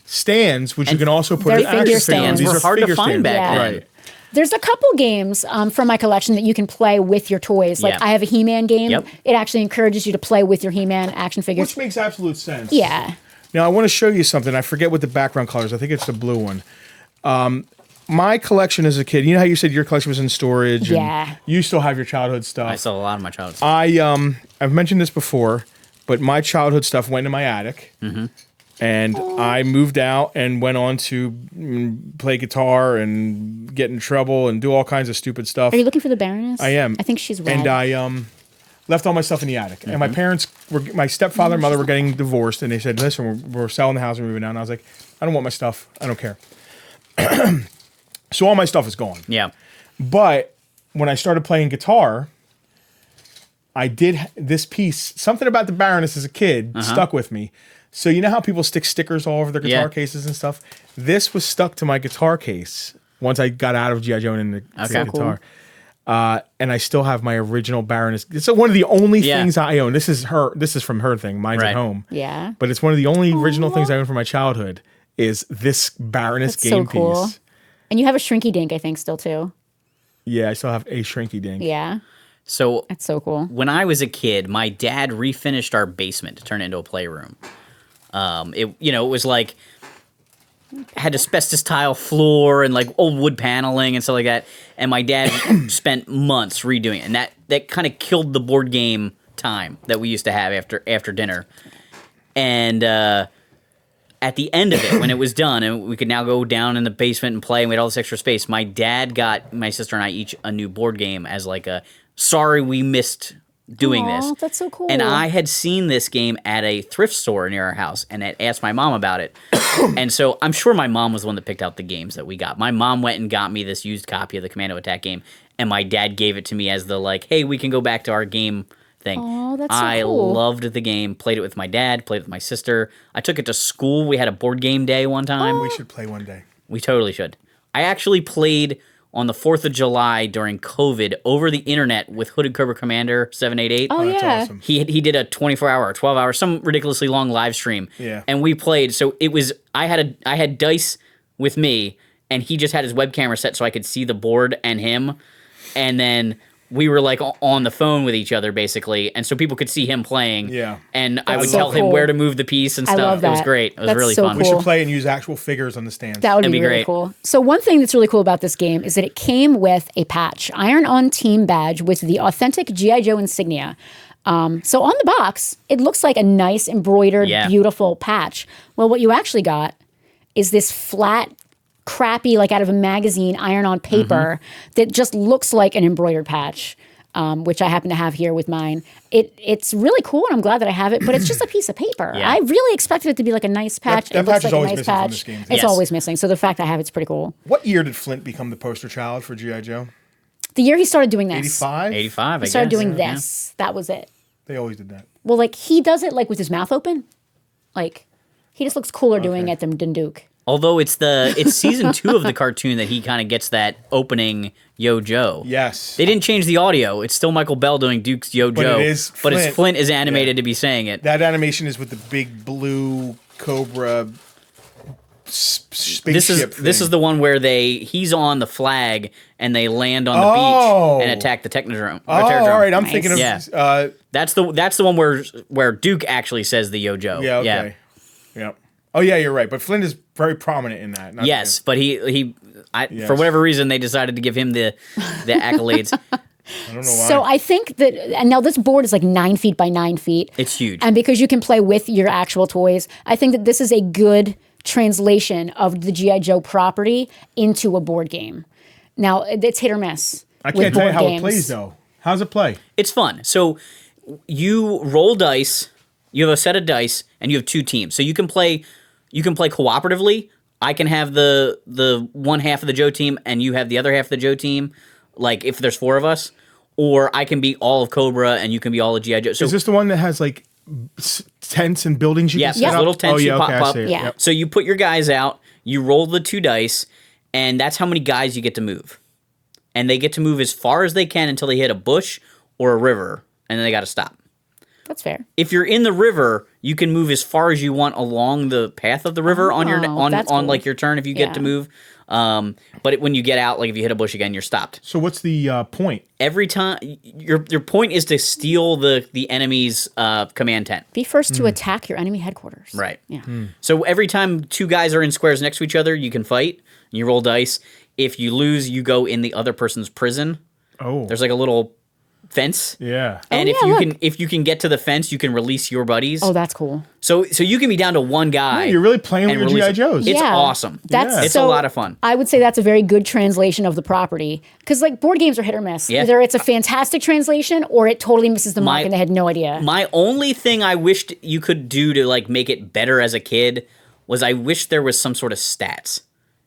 stands, which you can also put they're in action figure figures. stands. These Were are hard to figure find stands. back Yeah. then. Right. There's a couple games from my collection that you can play with your toys. Like Yeah. I have a He-Man game. Yep. It actually encourages you to play with your He-Man action figures. Which makes absolute sense. Yeah. Now, I want to show you something. I forget what the background color is. I think it's the blue one. My collection as a kid, you know how you said your collection was in storage? And Yeah. you still have your childhood stuff. I saw a lot of my childhood. I've mentioned this before, but my childhood stuff went in my attic. Mm-hmm. And I moved out and went on to play guitar and get in trouble and do all kinds of stupid stuff. Are you looking for the Baroness? I am. I think she's red. And I left all my stuff in the attic. And my parents, my stepfather and mother were getting divorced. And they said, listen, we're selling the house and moving out. And I was like, I don't want my stuff. I don't care. So all my stuff is gone. Yeah. But when I started playing guitar, I did this piece. Something about the Baroness as a kid stuck with me. So you know how people stick stickers all over their guitar cases and stuff? This was stuck to my guitar case once I got out of G.I. Joe and into the guitar. And I still have my original Baroness. It's one of the only things I own. This is from her thing. Mine's at home. Yeah. But it's one of the only original things I own from my childhood is this Baroness That's game so cool. piece. And you have a Shrinky Dink, I think, still too. Yeah, I still have a Shrinky Dink. Yeah. So That's so cool. when I was a kid, my dad refinished our basement to turn it into a playroom. It was like had asbestos tile floor and like old wood paneling and stuff like that. And my dad spent months redoing it, and that kind of killed the board game time that we used to have after dinner. And at the end of it, when it was done, and we could now go down in the basement and play, and we had all this extra space, my dad got my sister and I each a new board game as like a sorry we missed doing Aw, this. that's so cool. And I had seen this game at a thrift store near our house and had asked my mom about it. And so I'm sure my mom was the one that picked out the games that we got. My mom went and got me this used copy of the Commando Attack game, and my dad gave it to me as the like, hey, we can go back to our game thing. Oh, that's so I cool. loved the game, played it with my dad, played it with my sister. I took it to school. We had a board game day one time. We should play one day. We totally should. I actually played on the 4th of July during COVID over the internet with Hooded Cobra Commander 788. Oh, That's yeah. awesome. He did a 24-hour or 12-hour, some ridiculously long live stream. Yeah. And we played. So it was I had dice with me, and he just had his web camera set so I could see the board and him. And then we were like on the phone with each other basically, and so people could see him playing. Yeah. And I would so tell him cool. where to move the piece and I stuff. love It was that. great. It was That's really so fun. We cool. should play and use actual figures on the stands. That would That'd be be really great. cool. So one thing that's really cool about this game is that it came with a patch, Iron-On Team badge with the authentic G.I. Joe insignia. So on the box, it looks like a nice embroidered, beautiful patch. Well, what you actually got is this flat, crappy, like out of a magazine, iron-on paper that just looks like an embroidered patch. Which I happen to have here with mine. It's really cool, and I'm glad that I have it, but it's just a piece of paper. Yeah. I really expected it to be like a nice patch. That It looks patch is like a always nice missing from patch. this game. It's Yes. always missing, so the fact I have it's pretty cool. What year did Flint become the poster child for G.I. Joe? The year he started doing this. 85? 85, I He guess. started doing Yeah. this. That was it. They always did that. Well, like, he does it, like, with his mouth open. Like, he just looks cooler doing it than Duke. Although it's season 2 of the cartoon that he kind of gets that opening Yo Joe. Yes. They didn't change the audio. It's still Michael Bell doing Duke's Yo Joe. it is but it's Flint. Flint is animated to be saying it. That animation is with the big blue Cobra spaceship This is the one where he's on the flag and they land on the Oh. beach and attack the Technodrome. Oh, all right. I'm Nice. thinking of... Yeah. That's the one where Duke actually says the Yo Joe. yeah, okay. Yeah. Oh, yeah, you're right. But Flint is very prominent in that. Not Yes, but Yes. for whatever reason they decided to give him the accolades. I don't know why. So I think that, and now this board is like 9 feet by 9 feet. It's huge. And because you can play with your actual toys, I think that this is a good translation of the G.I. Joe property into a board game. Now, it's hit or miss. I with can't tell you board how games. it plays, though. How's it play? It's fun. So you roll dice, you have a set of dice, and you have 2 teams. So you can play cooperatively. I can have the one half of the Joe team and you have the other half of the Joe team, like if there's 4 of us. Or I can be all of Cobra and you can be all of G.I. Joe. So Is this the one that has, like, tents and buildings you Yeah, can set up? little tents you pop I up. see it. Yeah. Yep. So you put your guys out, you roll the 2 dice, and that's how many guys you get to move. And they get to move as far as they can until they hit a bush or a river, and then they got to stop. That's fair. If you're in the river, you can move as far as you want along the path of the river on that's cool. like your turn if you get Yeah. to move. But when you get out, like if you hit a bush again, you're stopped. So what's the point? Every time your point is to steal the enemy's command tent. Be first to attack your enemy headquarters. Right. Yeah. So every time 2 guys are in squares next to each other, you can fight. And you roll dice. If you lose, you go in the other person's prison. Oh. There's like a little fence. Yeah. And yeah, look. if you can get to the fence, you can release your buddies. Oh, that's cool. So you can be down to 1 guy. Yeah, you're really playing with and your release G.I. it. Joes. It's Yeah. awesome. That's It's so, a lot of fun. I would say that's a very good translation of the property because like board games are hit or miss. Yeah. Either it's a fantastic translation or it totally misses the mark My- and they had no idea. My only thing I wished you could do to like make it better as a kid was I wish there was some sort of stats.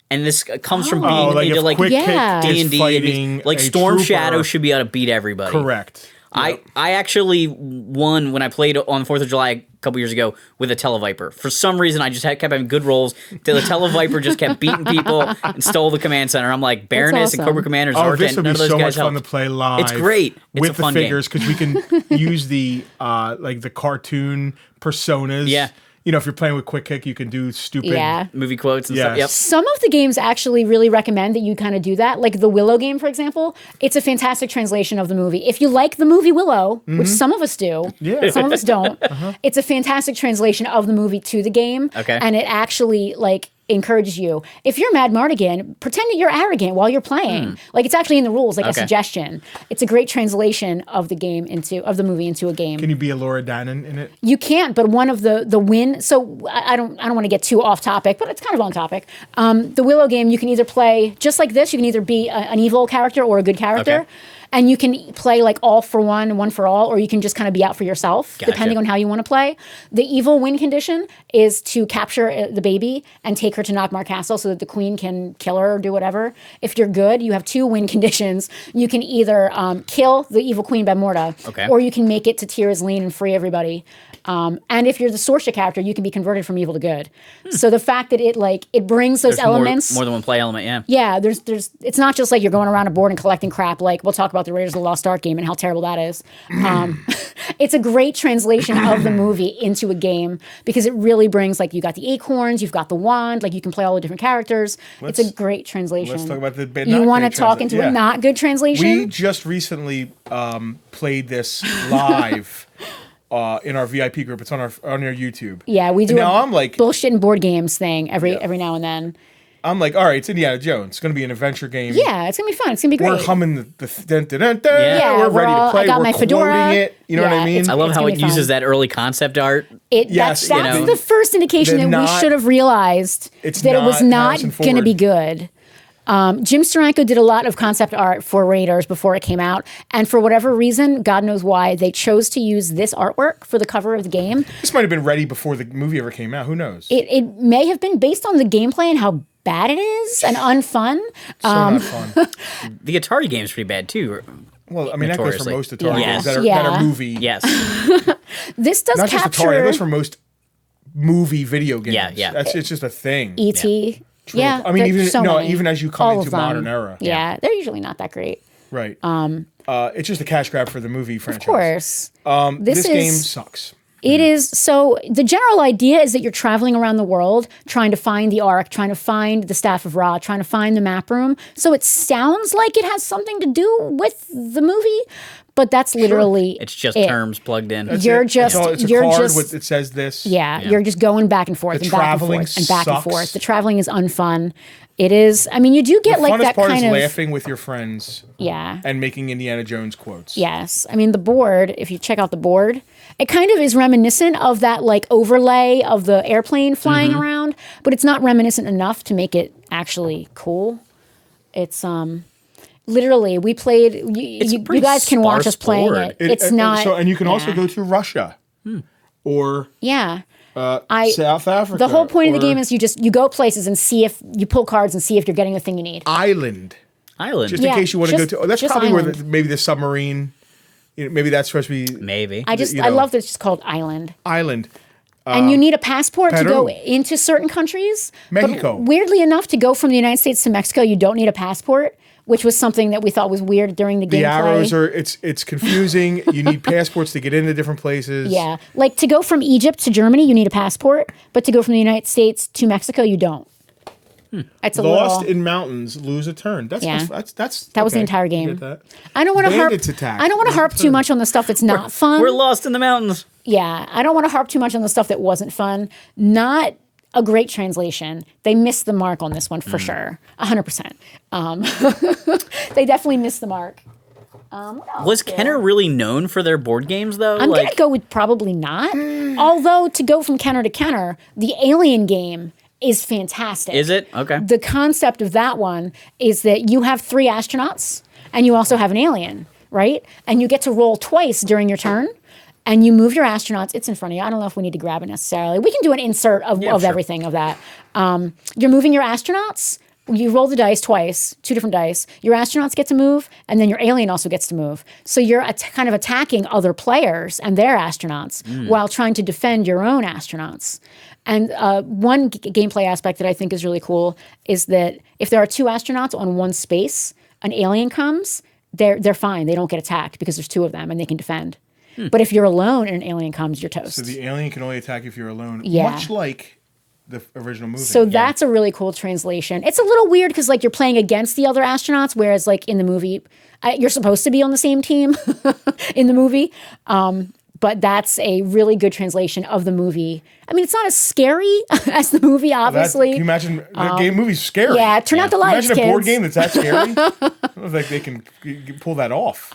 And this comes from being like into if like Quick Yeah. Kick is D&D. fighting Like a Storm trooper. Shadow should be able to beat everybody. Correct. I actually won when I played on the 4th of July a couple years ago with a Televiper. For some reason, I just kept having good rolls. The Televiper just kept beating people and stole the command center. I'm like, Baroness and awesome. Cobra Commander, Oh, Zorka, this would none be of those so much guys fun helped. to play live. It's great. It's with a fun the game. figures because we can use the like the cartoon personas. Yeah. You know, if you're playing with Quick Kick, you can do stupid. Yeah. Movie quotes and Yes. stuff. Yep. Some of the games actually really recommend that you kind of do that. Like the Willow game, for example, it's a fantastic translation of the movie. If you like the movie Willow, which some of us do, Yeah. some of us don't, it's a fantastic translation of the movie to the game. Okay. And it actually like encourages you. If you're Mad Mardigan, pretend that you're arrogant while you're playing. Like it's actually in the rules, like a Okay. suggestion. It's a great translation of the movie into a game. Can you be a Laura Dannon in it? You can't, but one of the win. So I don't want to get too off topic, but it's kind of on topic. The Willow game, you can either play just like this. You can either be an evil character or a good character, Okay. and you can play like all for one for all, or you can just kind of be out for yourself, Gotcha. depending on how you want to play. The evil win condition is to capture the baby and take her to Knockmar Castle so that the queen can kill her or do whatever. If you're good, you have 2 win conditions. You can either kill the evil queen by Morta, Okay. or you can make it to Tir Asleen and free everybody. And if you're the Sorsha character, you can be converted from evil to good. So the fact that it brings those There's elements. more than one play element, yeah. Yeah, there's it's not just like you're going around a board and collecting crap. Like we'll talk about the Raiders of the Lost Ark game and how terrible that is. It's a great translation of the movie into a game because it really brings like you got the acorns, you've got the wand, like you can play all the different characters. It's a great translation. Let's talk about the You want to great talk translation. into a not good translation? We just recently played this live in our VIP group. It's on our YouTube. Yeah, we do. And now a I'm like, bullshit and board games thing every now and then. all right, it's Indiana Jones. It's going to be an adventure game. Yeah, it's gonna be fun. It's gonna be great. We're humming the dun, dun, dun, dun. Yeah, We're ready to play. I got we're my fedora. quoting it. You know what Yeah, I mean? it's- I love how gonna it be fun. uses that early concept art. Yes, That's you know, the first indication they're that we not- should have realized It's that it was not not Harrison going to Ford. be good. Jim Steranko did a lot of concept art for Raiders before it came out, and for whatever reason, God knows why, they chose to use this artwork for the cover of the game. this might have been ready before the movie ever came out. Who knows? It may have been based on the gameplay and how bad it is and unfun. So not fun. The Atari game's pretty bad too. Well, I mean, that goes for Notoriously. most Atari Yeah. games that are Yeah. movie. Yes. This does Not just capture Atari. That goes for most movie video games. Yeah. It's just a thing. E.T. Yeah, I mean, there's even so many. even as you come All into of them. modern era. Yeah, they're usually not that great. Right. It's just a cash grab for the movie franchise. Of course. This game is- sucks. It is so the general idea is that you're traveling around the world trying to find the Ark, trying to find the Staff of Ra, trying to find the map room. So it sounds like it has something to do with the movie, but that's literally It's just it. terms plugged in. You're It's just it's a you're card just with it says this. yeah, you're just going back and forth The and back and traveling forth and back and sucks. forth. The traveling is unfun. It is. I mean, you do get The like funnest that part kind is of laughing with your friends yeah. and making Indiana Jones quotes. Yes. I mean, the board, if you check out the board, it kind of is reminiscent of that like overlay of the airplane flying Mm-hmm. around, but it's not reminiscent enough to make it actually cool. It's literally we played you pretty guys can watch sparse us playing board. it. It's not So, and you can also yeah. go to Russia or Yeah. South Africa. The whole point of the or game is you go places and see if you pull cards and see if you're getting the thing you need. Island. Island. Just in Yeah, case you want to go just- to. Oh, that's just probably where island. maybe the submarine. Maybe that's supposed to be Maybe. I love that it's just called Island. island. And you need a passport to go Peru. into certain countries. Mexico. But weirdly enough, to go from the United States to Mexico, you don't need a passport, which was something that we thought was weird during the gameplay. The arrows are it's confusing. You need passports to get into different places. Yeah. Like to go from Egypt to Germany, you need a passport. But to go from the United States to Mexico, you don't. It's a Lost little... in mountains, lose a turn. That's Yeah. that's That was the okay. entire I game. get that. I don't want to harp. Bandits attack. I don't want to harp too much on the stuff that's not fun. We're lost in the mountains. Yeah, I don't want to harp too much on the stuff that wasn't fun. Not a great translation. They missed the mark on this one for sure. 100%. They definitely missed the mark. What else Was there? Kenner really known for their board games, though? I'm going to go with probably not. Although, to go from Kenner to Kenner, the Alien game is fantastic. Is it? Okay. The concept of that one is that you have 3 astronauts and you also have an alien, right? And you get to roll twice during your turn. And you move your astronauts. It's in front of you. I don't know if we need to grab it necessarily. We can do an insert of sure. everything of that. You're moving your astronauts. You roll the dice twice, 2 different dice. Your astronauts get to move, and then your alien also gets to move. So you're kind of attacking other players and their astronauts while trying to defend your own astronauts. And one gameplay aspect that I think is really cool is that if there are 2 astronauts on one space, an alien comes, they're fine. They don't get attacked because there's 2 of them and they can defend. But if you're alone and an alien comes, you're toast. So the alien can only attack if you're alone. Yeah. Much like the original movie. So that's a really cool translation. It's a little weird because like you're playing against the other astronauts, whereas like in the movie, you're supposed to be on the same team in the movie. But that's a really good translation of the movie. I mean, it's not as scary as the movie, obviously. Can you imagine the game movie's scary? Yeah, turn out the lights, Imagine a board kids. game that's that scary. I don't know if like, they can pull that off.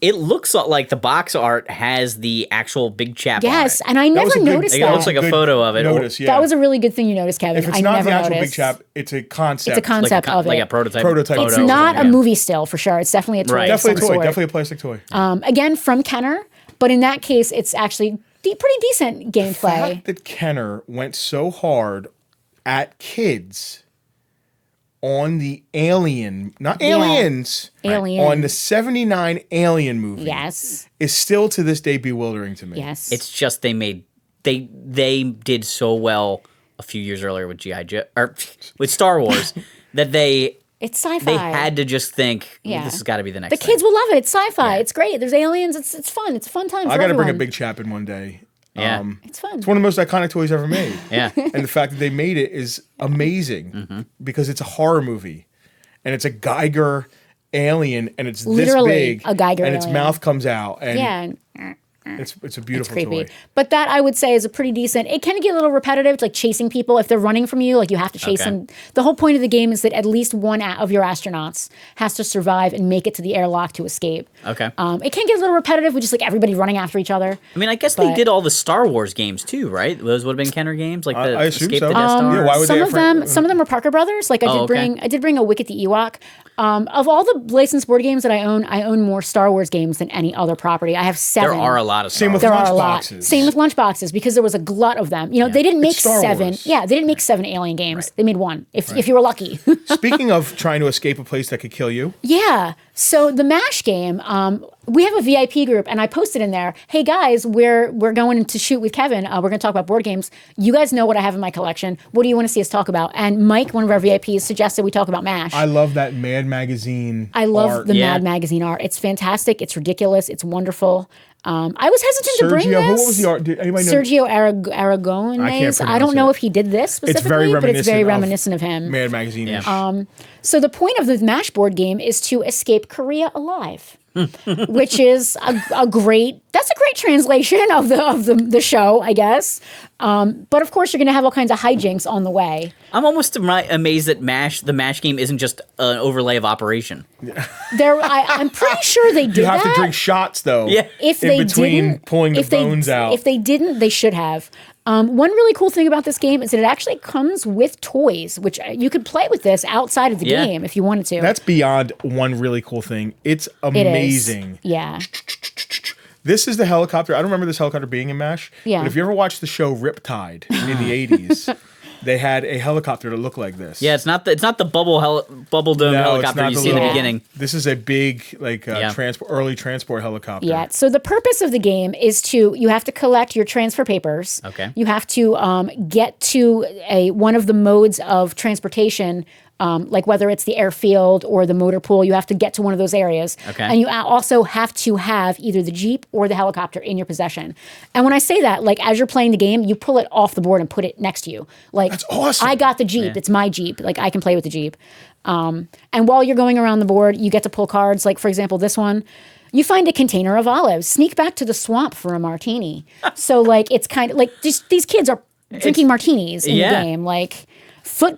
It looks like the box art has the actual big chap Yes, on it. and I never was a good- noticed It that. looks like a Good photo of it. Notice, yeah. That was a really good thing you noticed, Kevin. if it's I not never the actual noticed. big chap, it's a concept. It's a concept of like it. a prototype. Prototype. It's photo. not a Yeah. movie still, for sure. It's definitely a toy. Right. of Definitely a some toy. sort. Definitely a plastic toy. Again, from Kenner, but in that case, it's actually pretty decent The gameplay. fact that Kenner went so hard at kids on the Alien, not Aliens, Alien. on the 79 Alien movie Yes. is still to this day bewildering to me. Yes. It's just they did so well a few years earlier with G.I. Joe or with Star Wars that it's sci-fi. they had to just think Yeah. this has got to be the next The thing. kids will love it. It's sci-fi. It's great. There's aliens. It's fun. It's a fun time for I got to everyone. bring a big chap in one day. Yeah. It's fun. It's one of the most iconic toys ever made. Yeah. And the fact that they made it is amazing because it's a horror movie and it's a Geiger alien and it's Literally this big a Geiger and its alien. mouth comes out and Yeah. it's a It's beautiful creepy. toy. But that I would say is a pretty decent. It can get a little repetitive. It's like chasing people. If they're running from you, like you have to chase Okay. them. The whole point of the game is that at least one of your astronauts has to survive and make it to the airlock to escape. Okay. It can get a little repetitive with just like everybody running after each other. I mean, I guess they But- did all the Star Wars games too, right? Those would have been Kenner games, like the I assume Escape so. the Death Star. Yeah, why would Some they of them were Parker Brothers. Like Oh, okay. I did bring a Wicket the Ewok. Of all the licensed board games that I own more Star Wars games than any other property. I have 7. There are a lot of Star Same with Wars. There are a lot. Lunchboxes. Same with lunchboxes because there was a glut of them. You know, they didn't make Star 7. Wars. Yeah, they didn't make 7 Alien games. They made 1. If you were lucky. Speaking of trying to escape a place that could kill you, Yeah. So the MASH game, we have a VIP group, and I posted in there, "Hey guys, we're going to shoot with Kevin. We're going to talk about board games. You guys know what I have in my collection. What do you want to see us talk about?" And Mike, one of our VIPs, suggested we talk about MASH. I love that Mad Magazine. I love art. the Yeah. Mad Magazine art. It's fantastic. It's ridiculous. It's wonderful. I was hesitant to bring Sergio, this. what was the art? Did anybody know? Sergio Aragones. I don't pronounce know it. if he did this It's specifically, very but it's very reminiscent reminiscent of him. Mad Magazine. Yeah. So the point of the MASH board game is to escape Korea alive, which is a great translation of the show, I guess. But of course, you're going to have all kinds of hijinks on the way. I'm almost amazed that the MASH game isn't just an overlay of Operation. I'm pretty sure they did You have that. to drink shots though. Yeah. If in they between didn't, pulling the if they- bones out. If they didn't, they should have. One really cool thing about this game is that it actually comes with toys, which you could play with this outside of the Yeah. game if you wanted to. That's beyond one really cool thing. It's It is. amazing. Yeah. This is the helicopter. I don't remember this helicopter being in MASH. Yeah. But if you ever watched the show Riptide in the 80s, they had a helicopter that looked like this. Yeah, it's not the bubble dome helicopter you see in the beginning. This is a big early transport helicopter. Yeah. So the purpose of the game is you have to collect your transfer papers. Okay. You have to get to one of the modes of transportation. Like whether it's the airfield or the motor pool, you have to get to one of those areas. Okay. And you also have to have either the Jeep or the helicopter in your possession. And when I say that, like as you're playing the game, you pull it off the board and put it next to you. Like, that's awesome. I got the Jeep. Yeah. It's my Jeep. Like I can play with the Jeep. And while you're going around the board, you get to pull cards. Like for example, this one. You find a container of olives. Sneak back to the swamp for a martini. So like it's kind of like just these kids are drinking martinis in the game. Like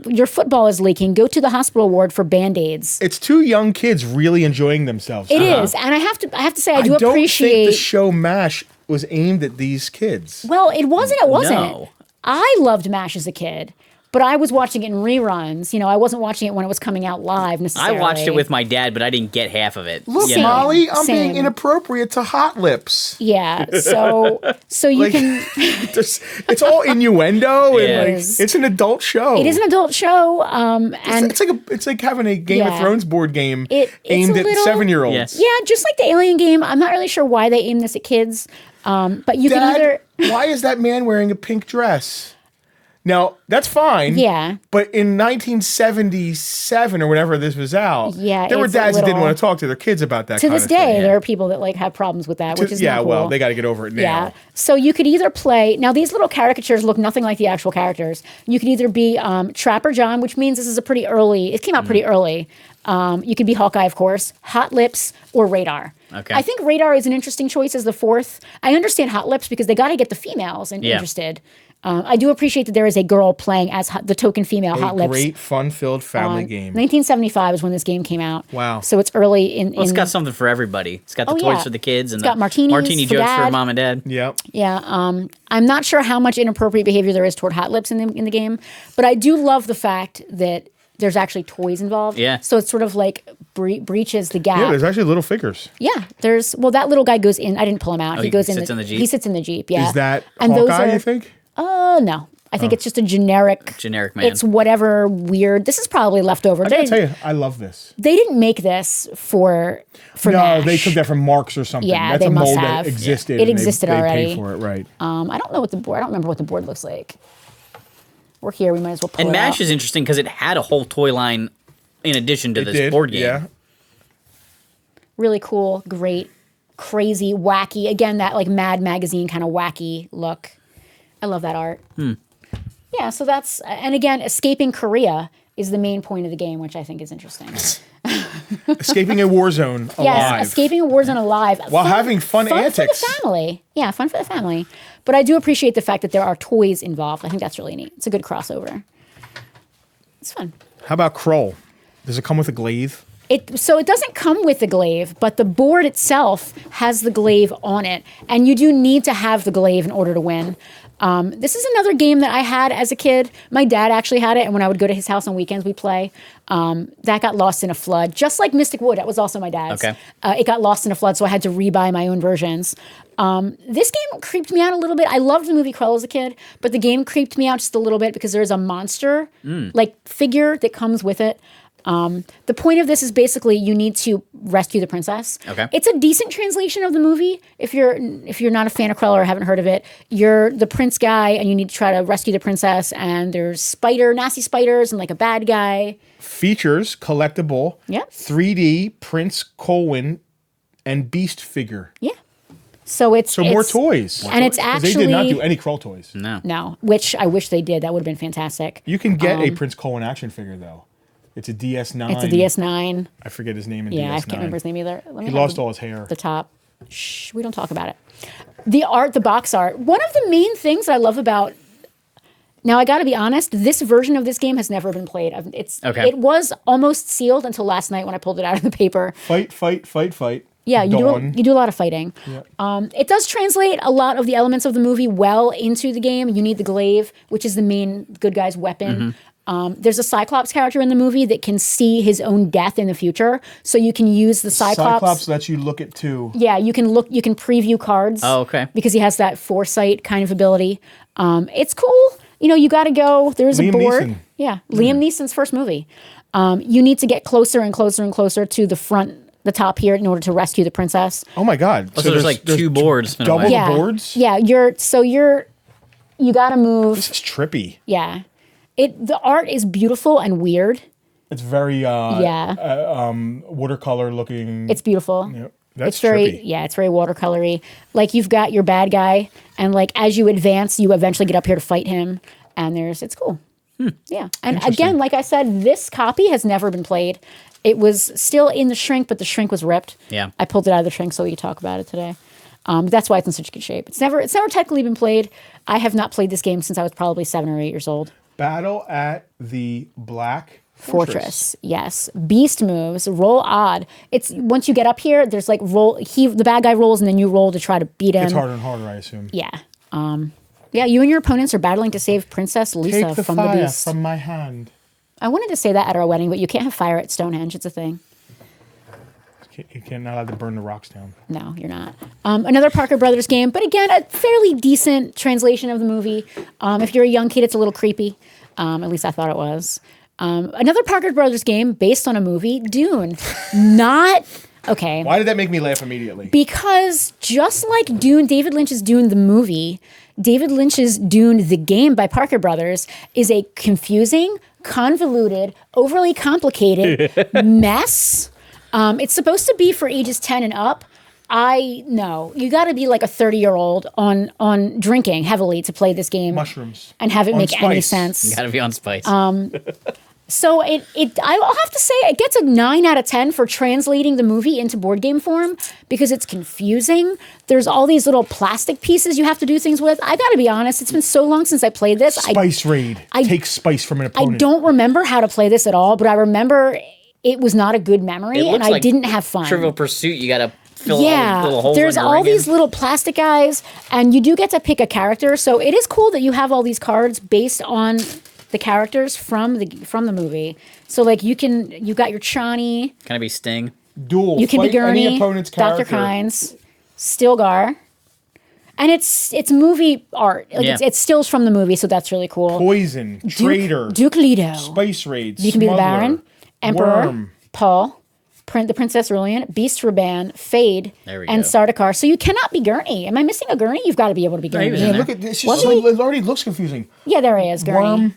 your football is leaking. Go to the hospital ward for Band-Aids. It's two young kids really enjoying themselves. It is, and I have to say I do appreciate. I don't think the show MASH was aimed at these kids. Well, it wasn't. It wasn't. No. I loved MASH as a kid. But I was watching it in reruns. You know, I wasn't watching it when it was coming out live necessarily. I watched it with my dad, but I didn't get half of it. Look, Molly, I'm being inappropriate to Hot Lips. Yeah, so you can. It's all innuendo, and it's an adult show. It is an adult show, and it's like having a Game of Thrones board game aimed at 7-year-olds. Yes. Yeah, just like the Alien game. I'm not really sure why they aim this at kids, but you can either. Why is that man wearing a pink dress? Now, that's fine. Yeah. But in 1977 or whenever this was out, there were dads that didn't want to talk to their kids about that To this day, there are people that like have problems with that, which is not cool. Well, they got to get over it now. Yeah. So you could either play... Now, these little caricatures look nothing like the actual characters. You could either be Trapper John, which means this is a pretty early... It came out pretty early. You could be Hawkeye, of course, Hot Lips, or Radar. Okay. I think Radar is an interesting choice as the fourth. I understand Hot Lips because they got to get the females interested. I do appreciate that there is a girl playing as the token female Hot Lips. A great, fun-filled family game. 1975 is when this game came out. Wow. So it's early in... Well, it's got something for everybody. It's got the toys for the kids. And it's got martinis martini for jokes dad. for mom and dad. Yep. Yeah. I'm not sure how much inappropriate behavior there is toward Hot Lips in the game, but I do love the fact that there's actually toys involved. Yeah. So it's sort of like breaches the gap. Yeah, there's actually little figures. Yeah. That little guy goes in. I didn't pull him out. Oh, he goes in the Jeep? He sits in the Jeep, yeah. Is that and Hawkeye, you think? No. I think it's just a generic man. It's whatever weird. This is probably leftover. I gotta tell you, I love this. They didn't make this for No, MASH. they took that from Marks or something. Yeah, that's they a must mold have. that existed. It existed already. They paid for it, right? I don't know I don't remember what the board looks like. We're here. We might as well pull And it MASH out. is interesting because it had a whole toy line in addition to this board game. Yeah. Really cool, great, crazy, wacky. Again, that like Mad Magazine kind of wacky look. I love that art. Yeah, so that's, and again, escaping Korea is the main point of the game, which I think is interesting. Escaping a war zone alive. Yes, escaping a war zone alive. While having fun antics. Fun for the family. Yeah, fun for the family. But I do appreciate the fact that there are toys involved. I think that's really neat. It's a good crossover. It's fun. How about Kroll? Does it come with a glaive? So it doesn't come with the glaive, but the board itself has the glaive on it. And you do need to have the glaive in order to win. This is another game that I had as a kid. My dad actually had it, and when I would go to his house on weekends, we'd play. That got lost in a flood, just like Mystic Wood. That was also my dad's. Okay. It got lost in a flood, so I had to rebuy my own versions. This game creeped me out a little bit. I loved the movie Krull as a kid, but the game creeped me out just a little bit because there's a monster like figure that comes with it. The point of this is basically you need to rescue the princess. Okay. It's a decent translation of the movie. If you're not a fan of Krull or haven't heard of it, you're the prince guy and you need to try to rescue the princess, and there's nasty spiders and like a bad guy. Features collectible, 3D Prince Colwyn and Beast figure. Yeah. So it's more toys. It's actually they did not do any Krull toys. No. Which I wish they did. That would have been fantastic. You can get a Prince Colwyn action figure though. It's a DS9. It's a DS9. I forget his name in DS9. Yeah, I can't remember his name either. He lost all his hair. The top. Shh, we don't talk about it. The art, the box art. One of the main things that I love about... Now, I got to be honest, this version of this game has never been played. It was almost sealed until last night when I pulled it out of the paper. Fight. Yeah, you do a lot of fighting. Yeah. It does translate a lot of the elements of the movie well into the game. You need the glaive, which is the main good guy's weapon. There's a Cyclops character in the movie that can see his own death in the future, so you can use the Cyclops. Cyclops lets you look at too. Yeah, you can preview cards. Oh, okay. Because he has that foresight kind of ability. It's cool. you got to go. There's Liam a board. Neeson. Yeah, Liam Neeson's first movie. You need to get closer and closer and closer to the top here in order to rescue the princess. Oh my God! So there's like two boards. in a double way. Yeah, boards? Yeah, you got to move. This is trippy. Yeah, the art is beautiful and weird. It's very Yeah. watercolor looking. It's beautiful. Yeah, that's It's very trippy. it's very watercolory. Like you've got your bad guy, and like as you advance, you eventually get up here to fight him. And it's cool. Yeah, and again, like I said, this copy has never been played. It was still in the shrink, but the shrink was ripped. Yeah. I pulled it out of the shrink so we could talk about it today. That's why it's in such good shape. It's never technically been played. I have not played this game since I was probably 7 or 8 years old. Battle at the Black Fortress. Yes. Beast moves. Roll odd. It's once you get up here, there's like the bad guy rolls and then you roll to try to beat him. It's harder and harder, I assume. Yeah. Yeah, you and your opponents are battling to save Princess Lisa Take the from fire the beast. from my hand. I wanted to say that at our wedding, but you can't have fire at Stonehenge. It's a thing. You can't not allowed to burn the rocks down. No, you're not. Another Parker Brothers game, but again, a fairly decent translation of the movie. If you're a young kid, it's a little creepy. At least I thought it was. Another Parker Brothers game based on a movie, Dune. Not okay. Why did that make me laugh immediately? Because just like Dune, David Lynch's Dune the movie, David Lynch's Dune the game by Parker Brothers is a confusing, convoluted, overly complicated mess. It's supposed to be for ages 10 and up. I know. You got to be like a 30-year-old on drinking heavily to play this game. Mushrooms. And have it On make any spice. sense. You gotta be on spice. So I'll have to say it gets a 9 out of 10 for translating the movie into board game form because it's confusing. There's all these little plastic pieces you have to do things with. I got to be honest, it's been so long since I played this. Spice raid. Take spice from an opponent. I don't remember how to play this at all, but I remember it was not a good memory and I didn't have fun. Trivial Pursuit. You gotta fill all the little holes. There's on your all ring these in. little plastic guys, and you do get to pick a character. So it is cool that you have all these cards based on the characters from the movie. So like you got your Chani, Can I be Sting? Duel. you can be Fight any Gurney, opponent's Dr. character. Kynes, Stilgar. And it's movie art. Like Yeah. it's stills from the movie, so that's really cool. Poison. Traitor. Duke Leto. Spice raid. You can be the Smuggler, Baron, Emperor, Worm. Paul, the Princess Rillian, Beast Raban, Fade, There we and go. Sardaukar. So you cannot be Gurney. Am I missing a Gurney? You've got to be able to be he Gurney. was in Yeah, there. look at this. Was It already looks confusing. Yeah, there he is, Gurney. Worm.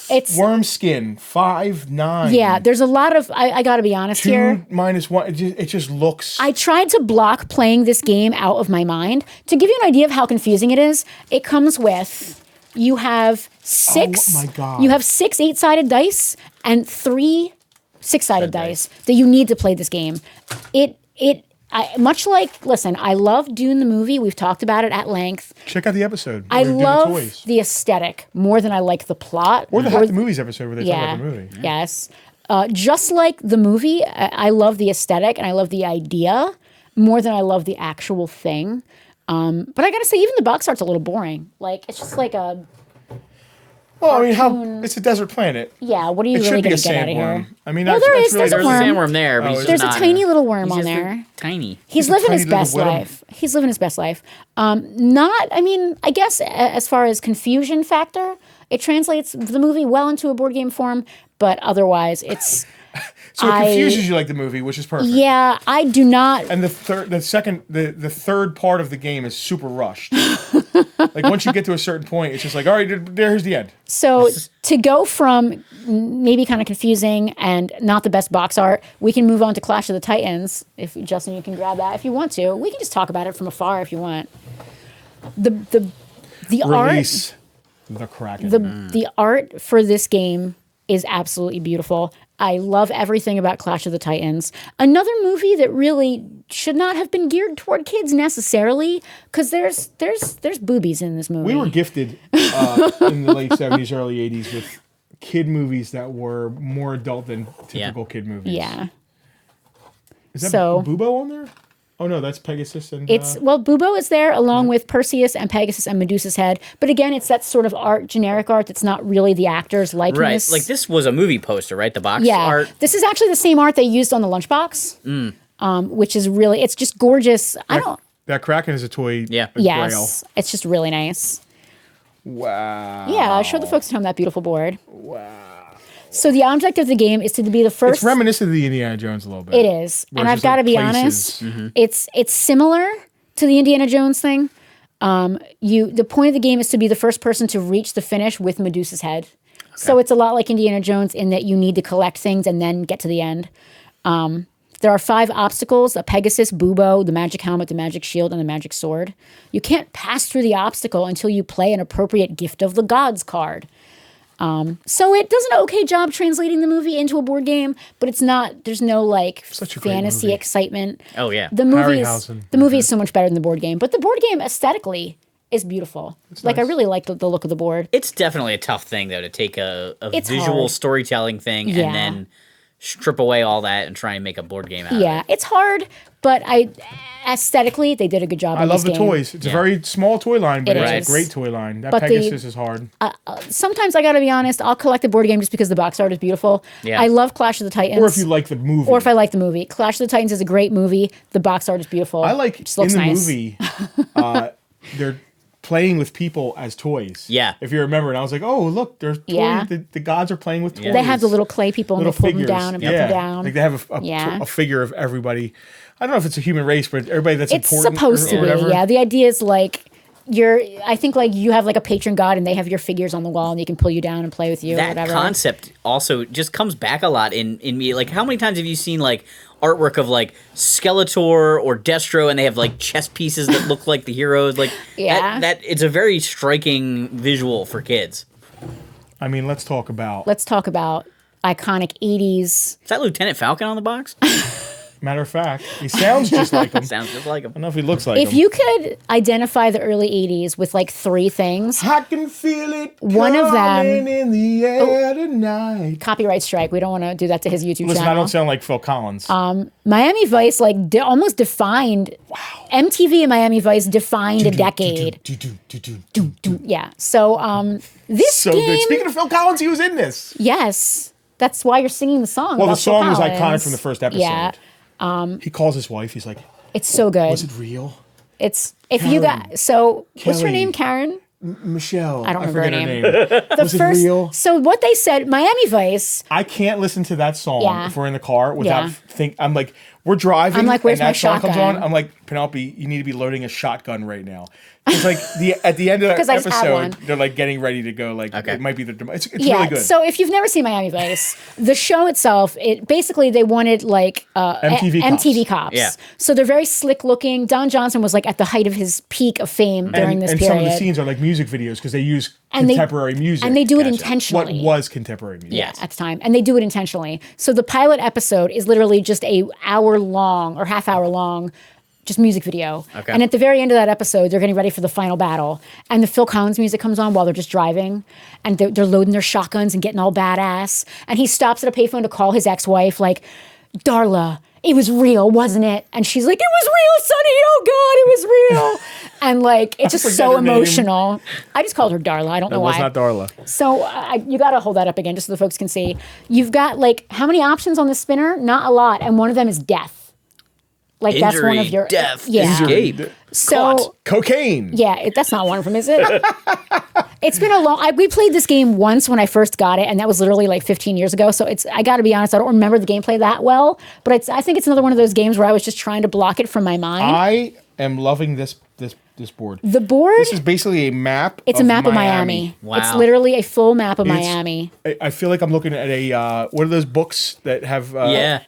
It's Worm skin. 5'9". yeah. There's a lot of. I got to be honest here. 2-1. It just looks. I tried to block playing this game out of my mind. To give you an idea of how confusing it is, it comes with you have six. Oh my God. You have 6 8-sided dice and 3 6-sided dice that you need to play this game. Much like, listen, I love Dune the movie. We've talked about it at length. Check out the episode. I where we do love the toys. the aesthetic more than I like the plot. Or the Hack the Movies episode where they talk Yeah. about the movie. Yes. Just like the movie, I love the aesthetic and I love the idea more than I love the actual thing. But I gotta say, even the box art's a little boring. Like it's just like a Well, I mean, it's a desert planet. yeah. What are you It really should be gonna a get out of sandworm. here? I mean, Well, that's, there that's is. really There's a There's a worm. sandworm there, but he's just There's a not tiny little worm he's on just a there. Tiny. He's a living tiny his little best widow. life. He's living his best life. I mean, I guess as far as confusion factor, it translates the movie well into a board game form, but otherwise, it's. So it confuses you like the movie, which is perfect. Yeah, I do not. And the third part of the game is super rushed. Like once you get to a certain point, it's just like, all right, there's the end. So to go from maybe kind of confusing and not the best box art, we can move on to Clash of the Titans. If Justin, you can grab that if you want to. We can just talk about it from afar if you want. The art, Release the Kraken. the art for this game is absolutely beautiful. I love everything about Clash of the Titans. Another movie that really should not have been geared toward kids necessarily, because there's boobies in this movie. We were gifted in the late 70s, early 80s with kid movies that were more adult than typical kid movies. Yeah. Is that So- Bubo on there? Oh no, that's Pegasus and It's Bubo is there along with Perseus and Pegasus and Medusa's head, but again, it's that sort of art, generic art that's not really the actor's likeness. Right. Like this was a movie poster, right? The box Yeah, art. this is actually the same art they used on the lunchbox, which is really it's just gorgeous. I don't. that Kraken is a toy. Yeah. a Yes, grail. it's just really nice. Wow. Yeah, I showed the folks at home that beautiful board. Wow. So the object of the game is to be the first. It's reminiscent of the Indiana Jones a little bit. It is, Where and it's I've just, got to like, be places. honest. It's similar to the Indiana Jones thing. The point of the game is to be the first person to reach the finish with Medusa's head. Okay. So it's a lot like Indiana Jones in that you need to collect things and then get to the end. There are 5 obstacles: a Pegasus, Bubo, the magic helmet, the magic shield, and the magic sword. You can't pass through the obstacle until you play an appropriate Gift of the Gods card. So it does an okay job translating the movie into a board game, but it's not. There's no like Such a great fantasy movie. excitement. Oh yeah. The movie Harryhausen. is so much better than the board game, but the board game aesthetically is beautiful. Like I nice. really like the look of the board. It's definitely a tough thing though to take a It's visual hard. storytelling thing Yeah. and then strip away all that and try and make a board game out of Yeah, it. it's hard, but aesthetically they did a good job. I in love this the game. toys. It's a very small toy line, but It it's is. a great toy line. That But Pegasus is hard. Sometimes I got to be honest, I'll collect the board game just because the box art is beautiful. Yeah. I love Clash of the Titans. Or if you like the movie. Or if I like the movie. Clash of the Titans is a great movie. The box art is beautiful. I like It just in looks the nice. movie, they're playing with people as toys. Yeah. If you remember, and I was like, oh, look, there's toys. Yeah. The gods are playing with toys. They have the little clay people and little they pull figures. them down and put yeah. them down. Like they have Yeah. a figure of everybody. I don't know if it's a human race, but everybody that's It's important. supposed or to be. whatever. Yeah. The idea is like I think like you have like a patron god and they have your figures on the wall and you can pull you down and play with you or That whatever. concept also just comes back a lot in me. Like, how many times have you seen like artwork of like Skeletor or Destro, and they have like chess pieces that look like the heroes? Like, Yeah. that it's a very striking visual for kids. I mean, let's talk about. Let's talk about iconic 80s. Is that Lieutenant Falcon on the box? Matter of fact, he sounds just like him. I Sounds just like him. don't know if he looks like him. If you could identify the early 80s with like 3 things, I can feel it. One of them- coming in the air tonight. copyright strike. We don't want to do that to his YouTube Listen, I channel. don't sound like Phil Collins. Miami Vice like almost defined. Wow. MTV and Miami Vice defined a decade. Yeah. So this So game, good. Speaking of Phil Collins, he was in this. yes, that's why you're singing the song. Well, the about Phil song was iconic Collins. from the first episode. Yeah, He calls his wife. He's like, it's so good. "Was it real?" It's if you Karen. got so what's her Kelly. name? Karen. Michelle. I don't remember her forget name. The The was first. it real? So what they said, Miami Vice. I can't listen to that song Yeah. if we're in the car without Yeah. I'm like, we're driving. I'm like, where's and that my song comes shotgun? on. I'm like, Penelope, you need to be loading a shotgun right now. It's like at the end of that 'Cause I just had one. episode, they're like getting ready to go. Like Okay. it might be the. It's Yeah. really good. So if you've never seen Miami Vice, the show itself, it basically they wanted like MTV cops. Yeah. So they're very slick looking. Don Johnson was like at the height of his peak of fame during this and period. some of the scenes are like music videos because they use And they- contemporary music. and they do it Gotcha. what intentionally. was contemporary music. Yes. At the time, and they do it intentionally. So the pilot episode is literally just a hour long or half hour long, just music video. Okay. And at the very end of that episode, they're getting ready for the final battle, and the Phil Collins music comes on while they're just driving, and they're loading their shotguns and getting all badass. And he stops at a payphone to call his ex-wife, like, Darla, it was real, wasn't it? And she's like, it was real, Sonny. Oh God, it was real. And like, it's just forget so her name. emotional. I just called her Darla. I don't know It was why. not Darla. So you got to hold that up again just so the folks can see. You've got like how many options on the spinner? Not a lot, and one of them is death. Like that's one of Injury, your death, yeah. escape. So Caught. Cocaine. yeah, that's not one of them, is it? It's been a long. We played this game once when I first got it, and that was literally like 15 years ago. So I got to be honest, I don't remember the gameplay that well. But I think it's another one of those games where I was just trying to block it from my mind. I am loving this board. The board. This is basically a map. It's a map of Miami. Wow. It's literally a full map of It's- Miami. I feel like I'm looking at a what are those books that have Yeah.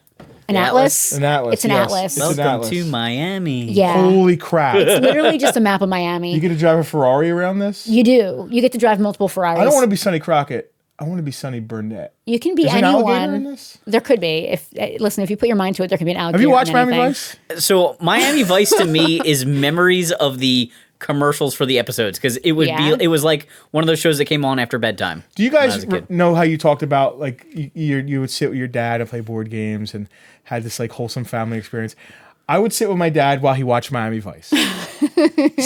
An The atlas. An atlas, It's an yes. atlas. It's an Welcome atlas. to Miami. Yeah. Holy crap! It's literally just a map of Miami. You get to drive a Ferrari around this? You do. You get to drive multiple Ferraris. I don't want to be Sonny Crockett. I want to be Sonny Burnett. You can be Is an alligator in anyone. this? There could be. Listen, if you put your mind to it, there could be an alligator. Have you watched in Miami anything. Vice? So Miami Vice to me is memories of the commercials for the episodes because it would Yeah. be it was like one of those shows that came on after bedtime. Do you when I guys was a kid. know how you talked about like you would sit with your dad and play board games and had this like wholesome family experience? I would sit with my dad while he watched Miami Vice.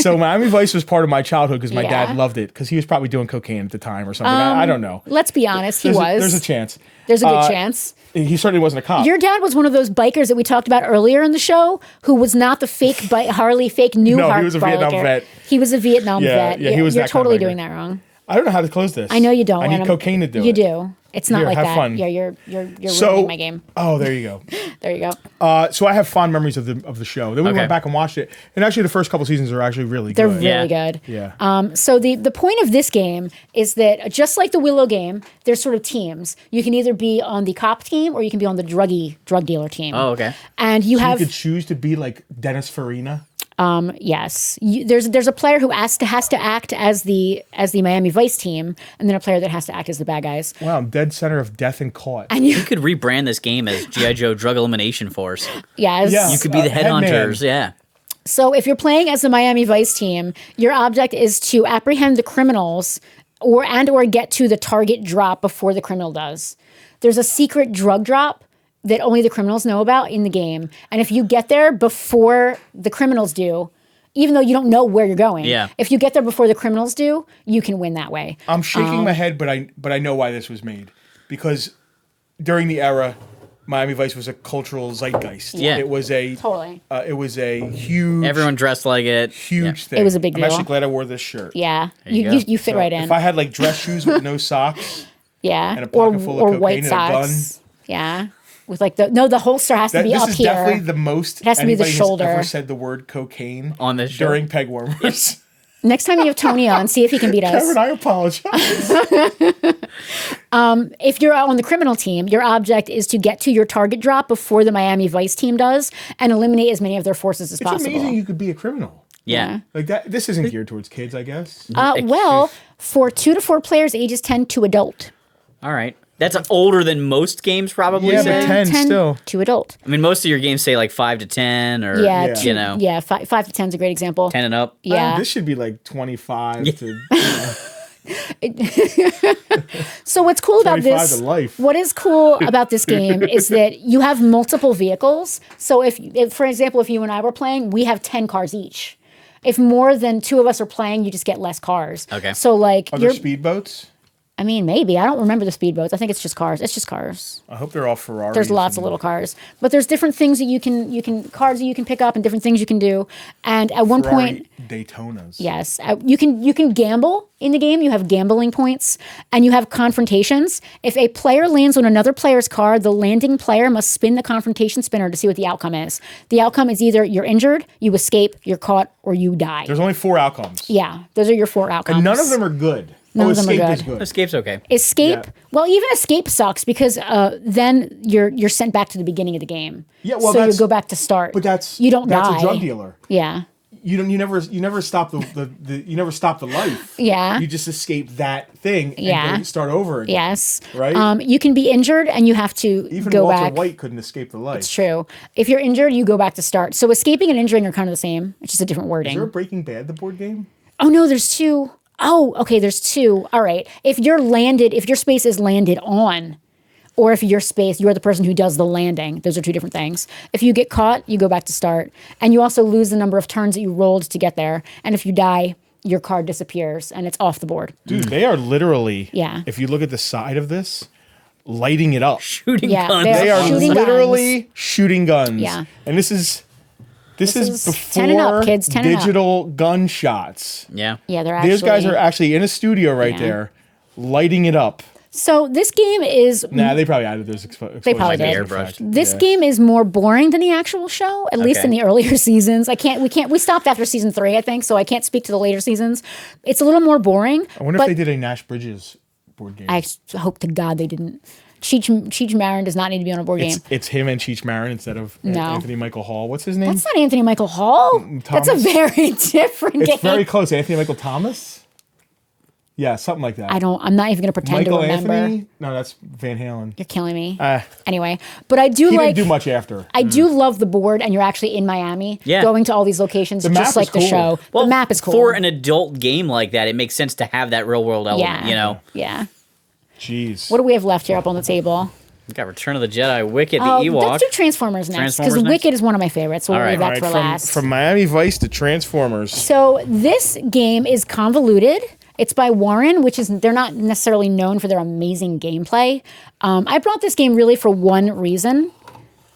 So Miami Vice was part of my childhood because my dad loved it because he was probably doing cocaine at the time or something. I don't know. Let's be honest, he There's was. There's a chance. There's a good chance. He certainly wasn't a cop. Your dad was one of those bikers that we talked about earlier in the show, who was not the fake Harley, fake new No, he Harley was a Vietnam vet. He was a Vietnam vet. Yeah, he was You're that kind of totally biker. doing that wrong. I don't know how to close this. I know you don't. I need cocaine to do it. You do. It's not Here, like have that. fun. Yeah, you're ruining my game. Oh, there you go. There you go. So I have fond memories of the show. Then we Okay. went back and watched it, and actually the first couple seasons are actually really They're good. really Yeah. good. Yeah. So the point of this game is that just like the Willow game, there's sort of teams. You can either be on the cop team or you can be on the drug dealer team. Oh, okay. And you You have could choose to be like Dennis Farina. yes, there's a player who has to act as the Miami Vice team, and then a player that has to act as the bad guys. Wow, I'm dead center of death and caught. And you You could rebrand this game as G.I. Joe Drug Elimination Force. yes, Yeah. You could be the Headman. headhunters. Yeah. So if you're playing as the Miami Vice team, your object is to apprehend the criminals or get to the target drop before the criminal does. There's a secret drug drop that only the criminals know about in the game. And if you get there before the criminals do, even though you don't know where you're going, if you get there before the criminals do, you can win that way. I'm shaking my head, but I know why this was made. Because during the era, Miami Vice was a cultural zeitgeist. Yeah. It was a Totally. It was a huge Everyone dressed like it. huge thing. It was a big I'm deal. actually glad I wore this shirt. Yeah, you go. you fit right in. If I had like dress shoes with no socks, Yeah, and a pocket full of or cocaine white and a socks. Yeah, with like the holster has to be this up is here. definitely the most has to be the anybody shoulder. has ever said the word cocaine On this show. during Pegwarmers. Next time you have Tony on, see if he can beat us. Kevin, I apologize. If you're on the criminal team, your object is to get to your target drop before the Miami Vice team does and eliminate as many of their forces as It's possible. amazing you could be a criminal. Yeah. Like that. This isn't geared towards kids, I guess. Well, for 2 to 4 players, ages 10 to adult. All right. That's older than most games probably Yeah, say. but 10 still. to adult. I mean, most of your games say like 5 to 10 or, Yeah, you know, yeah, 5 to 10 is a great example. 10 and up. Yeah. This should be like 25 to So what's cool about 25 this? to life. What is cool about this game is that you have multiple vehicles. So if, for example, if you and I were playing, we have 10 cars each. If more than 2 of us are playing, you just get less cars. Okay. So like Are there speedboats? I mean, maybe. I don't remember the speedboats. I think it's just cars. It's just cars. I hope they're all Ferraris. There's lots of little cars. But there's different things that you can cars that you can pick up and different things you can do. And at one point, Daytonas. yes, you can gamble in the game. You have gambling points and you have confrontations. If a player lands on another player's car, the landing player must spin the confrontation spinner to see what the outcome is. The outcome is either you're injured, you escape, you're caught, or you die. There's only 4 outcomes. Yeah, those are your 4 outcomes. And none of them are good. None of them are Escape good. is good. Escape's okay. Escape. Yeah. Well, even escape sucks because then you're sent back to the beginning of the game. Yeah, well, so you that's- go back to start. But you don't that's die. a drug dealer. Yeah. You never stop you never stop the life. Yeah. You just escape that thing and Yeah. go start over again. Yes. Right? You can be injured and you have to Even go Walter back. White couldn't escape the life. It's true. If you're injured, you go back to start. So escaping and injuring are kind of the same. It's just a different Is there a wording. Breaking Bad, the board game? Oh no, there's 2. Oh, okay, there's 2. All right. If your space is landed on, or if you're the person who does the landing, those are 2 different things. If you get caught, you go back to start. And you also lose the number of turns that you rolled to get there. And if you die, your card disappears and it's off the board. Dude, they are literally, Yeah. if you look at the side of this, lighting it up. Shooting Yeah, guns. they're They are shooting literally shooting guns. Yeah. And this is is before 10 and up, kids, 10 and up. digital gunshots. Yeah. Yeah, they're actually. These guys are actually in a studio right Yeah. there, lighting it up. So this game is. Nah, they probably added those explosions. They probably did. effect. This Yeah. game is more boring than the actual show, at least Okay. in the earlier seasons. We stopped after season 3, I think, so I can't speak to the later seasons. It's a little more boring. I wonder but if they did a Nash Bridges board game. I hope to God they didn't. Cheech Marin does not need to be on a board game. It's him and Cheech Marin instead of No. Anthony Michael Hall. What's his name? That's not Anthony Michael Hall. That's a Thomas. very different game. It's very close. Anthony Michael Thomas? Yeah, something like that. I'm not even going to pretend Michael to remember. Anthony? No, that's Van Halen. You're killing me. Uh, Anyway, but I do he like. didn't do much after. I do love the board, and you're actually in Miami, Yeah. going to all these locations, map just like is the cool. show. Well, the map is cool. For an adult game like that, it makes sense to have that real world element, Yeah. you know? Yeah. Jeez. What do we have left here up on the table? We got Return of the Jedi, Wicket, the Oh, Ewok. let's do Transformers next, because Transformers next? Wicked is one of my favorites. So we'll leave that for from, last. from Miami Vice to Transformers. So this game is convoluted. It's by Warren, which is they're not necessarily known for their amazing gameplay. I brought this game really for one reason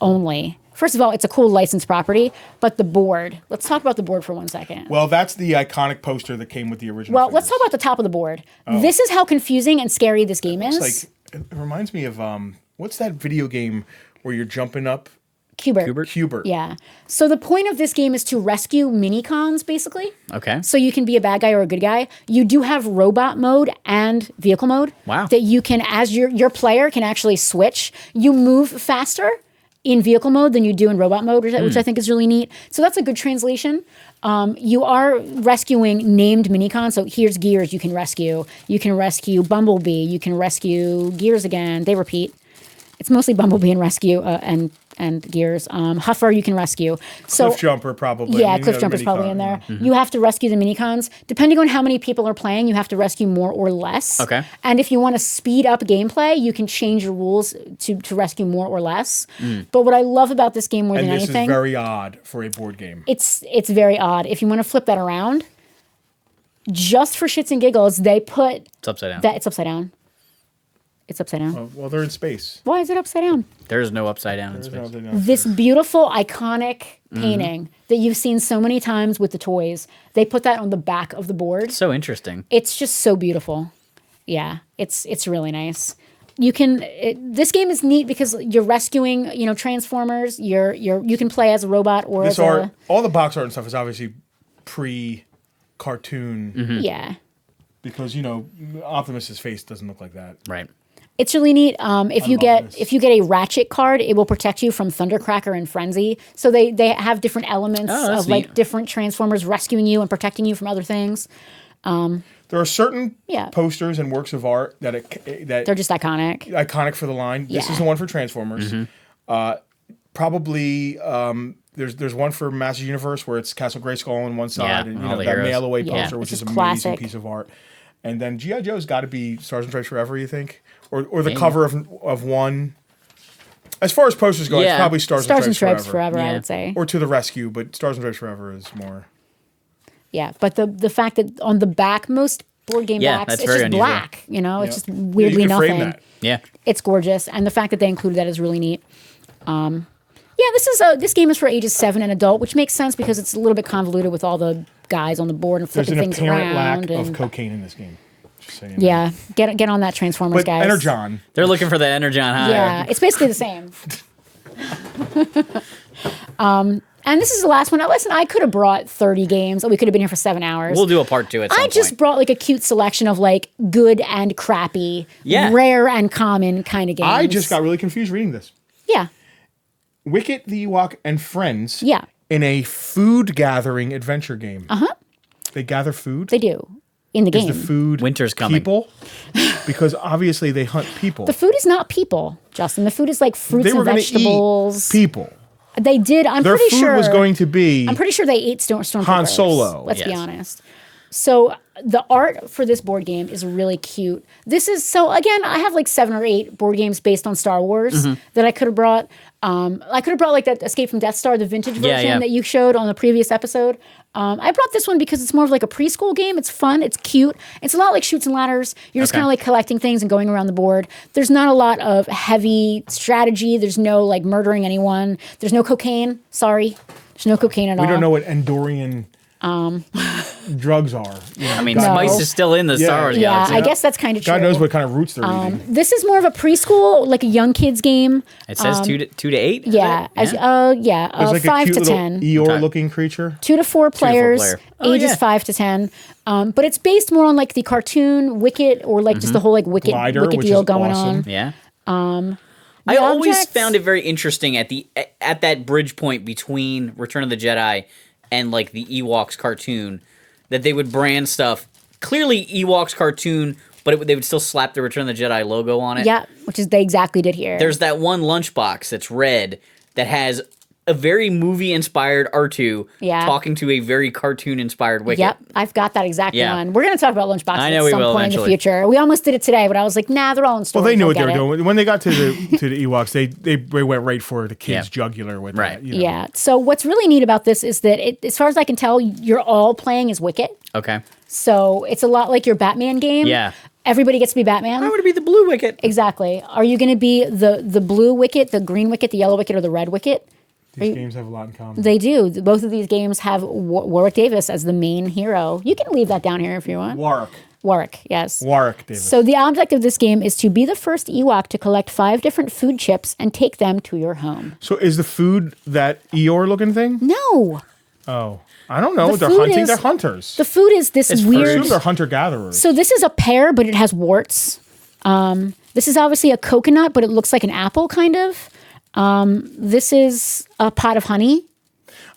only. First of all, it's a cool licensed property, but the board. Let's talk about the board for 1 second. Well, that's the iconic poster that came with the original. Well, let's figures. talk about the top of the board. This is how confusing and scary this game is. It's like it reminds me of what's that video game where you're jumping up? Cubert. Hubert. Yeah. So the point of this game is to rescue mini-cons, basically. Okay. So you can be a bad guy or a good guy. You do have robot mode and vehicle mode. Wow. That you can, as your player can actually switch. You move faster in vehicle mode than you do in robot mode, which I think is really neat. So that's a good translation. You are rescuing named minicons. So here's Gears you can rescue. You can rescue Bumblebee. You can rescue Gears again. They repeat. It's mostly Bumblebee and rescue and Gears. Huffer you can rescue. So Cliff Jumper probably. yeah, I mean, Cliff the Jumper's probably minicon, in there. yeah. You have to rescue the minicons. Depending on how many people are playing, you have to rescue more or less. Okay. And if you want to speed up gameplay, you can change your rules to rescue more or less. But what I love about this game more And than this anything, is very odd for a board game. it's very odd. If you want to flip that around, just for shits and giggles, they put It's upside down. that it's upside down. It's upside down. Well, they're in space. Why is it upside down? There is no upside down in There's space. nothing else. This beautiful, iconic painting that you've seen so many times with the toys, they put that on the back of the board. So interesting. It's just so beautiful. Yeah, it's really nice. You can this game is neat because you're rescuing, Transformers. You can play as a robot or This as art, all the box art and stuff is obviously pre-cartoon yeah. because Optimus's face doesn't look like that. Right. It's really neat. If you love this. get a Ratchet card, it will protect you from Thundercracker and Frenzy. So they have different elements Oh, that's of like neat. different Transformers rescuing you and protecting you from other things. There are certain Yeah. posters and works of art that They're just iconic. iconic for the line. This Yeah. is the one for Transformers. Probably there's one for Masters Universe where it's Castle Grayskull on one side Yeah, and all the that heroes. mail away Yeah. poster, which It's is just an amazing classic. piece of art. And then G.I. Joe's got to be Stars and Stripes Forever, you think, or the cover of one. As far as posters go, it's Yeah. probably Stars and Stripes Forever, I Yeah. would say. or To the Rescue, but Stars and Stripes Forever is more. Yeah, but the fact that on the back, most board game Yeah, backs, that's it's very just unusual. black. It's just Yeah, weirdly you can frame nothing. that. Yeah. It's gorgeous, and the fact that they included that is really neat. This game is for ages 7 and adult, which makes sense because it's a little bit convoluted with all the guys on the board and There's flipping an things apparent around. lack of And, cocaine in this game. Just so you know. yeah, get on that Transformers, But guys. Energon. They're looking for the Energon high. Yeah, it's basically the same. And this is the last one. Now, listen, I could have brought 30 games. We could have been here for 7 hours. We'll do a part 2 at some I point. just brought like a cute selection of like good and crappy, Yeah. rare and common kind of games. I just got really confused reading this. yeah, Wicket, the Ewok, and friends. Yeah. In a food gathering adventure game. They gather food. they do in the Is game. the food Winter's coming. people? Because obviously they hunt people. The food is not people, Justin. The food is like fruits They were and going vegetables. to eat people. They did. I'm Their pretty food sure was going to be. I'm pretty sure they ate Stormtroopers. Han Solo. Let's be Yes. honest. So the art for this board game is really cute. This is again, I have like 7 or 8 board games based on Star Wars that I could have brought. I could have brought like that Escape from Death Star, the vintage version yeah. that you showed on the previous episode. I brought this one because it's more of like a preschool game. It's fun. It's cute. It's a lot like Chutes and Ladders. You're just Okay. kind of like collecting things and going around the board. There's not a lot of heavy strategy. There's no like murdering anyone. There's no cocaine. Sorry. There's no cocaine at all. We don't know what Andorian drugs are. I mean, No. spice is still in the Yeah. Star Wars Yeah, galaxy. I guess that's kind of true. God knows what kind of roots they're eating. This is more of a preschool, like a young kids game. It says 2 to 8. is Yeah, it? There's like 5 a cute to little 10. Eeyore-looking creature. 2 to 4 players, player. Oh, ages yeah. 5 to 10. But it's based more on like the cartoon Wicket or like just the whole like Wicket Glider, which deal is going awesome. on. Yeah. The I always objects- found it very interesting at that bridge point between Return of the Jedi and like the Ewoks cartoon that they would brand stuff clearly Ewoks cartoon, but they would still slap the Return of the Jedi logo on it. Yeah, which is they exactly did here. There's that one lunchbox that's red that has a very movie-inspired R2 Yeah. talking to a very cartoon-inspired Wicket. Yep, I've got that exact Yeah. one. We're going to talk about lunchboxes I know at we some will point in the eventually. future. We almost did it today, but I was like, nah, they're all in stores. Well, they knew I'll what they get were it. doing when they got to the Ewoks. They went right for the kid's Yeah. jugular with Right. that. You know. Yeah. So what's really neat about this is that, as far as I can tell, you're all playing as Wicket. Okay. So it's a lot like your Batman game. Yeah. Everybody gets to be Batman. I would be the blue Wicket. Exactly. Are you going to be the blue Wicket, the green Wicket, the yellow Wicket, or the red Wicket? These games have a lot in common. They do. Both of these games have Warwick Davis as the main hero. You can leave that down here if you want. Warwick, yes. Warwick Davis. So the object of this game is to be the first Ewok to collect 5 different food chips and take them to your home. So is the food that Eeyore looking thing? No. Oh, I don't know. The They're food hunting. is- They're hunters. The food is this It's I weird. assume they're hunter gatherers. So this is a pear, but it has warts. This is obviously a coconut, but it looks like an apple, kind of. This is a pot of honey.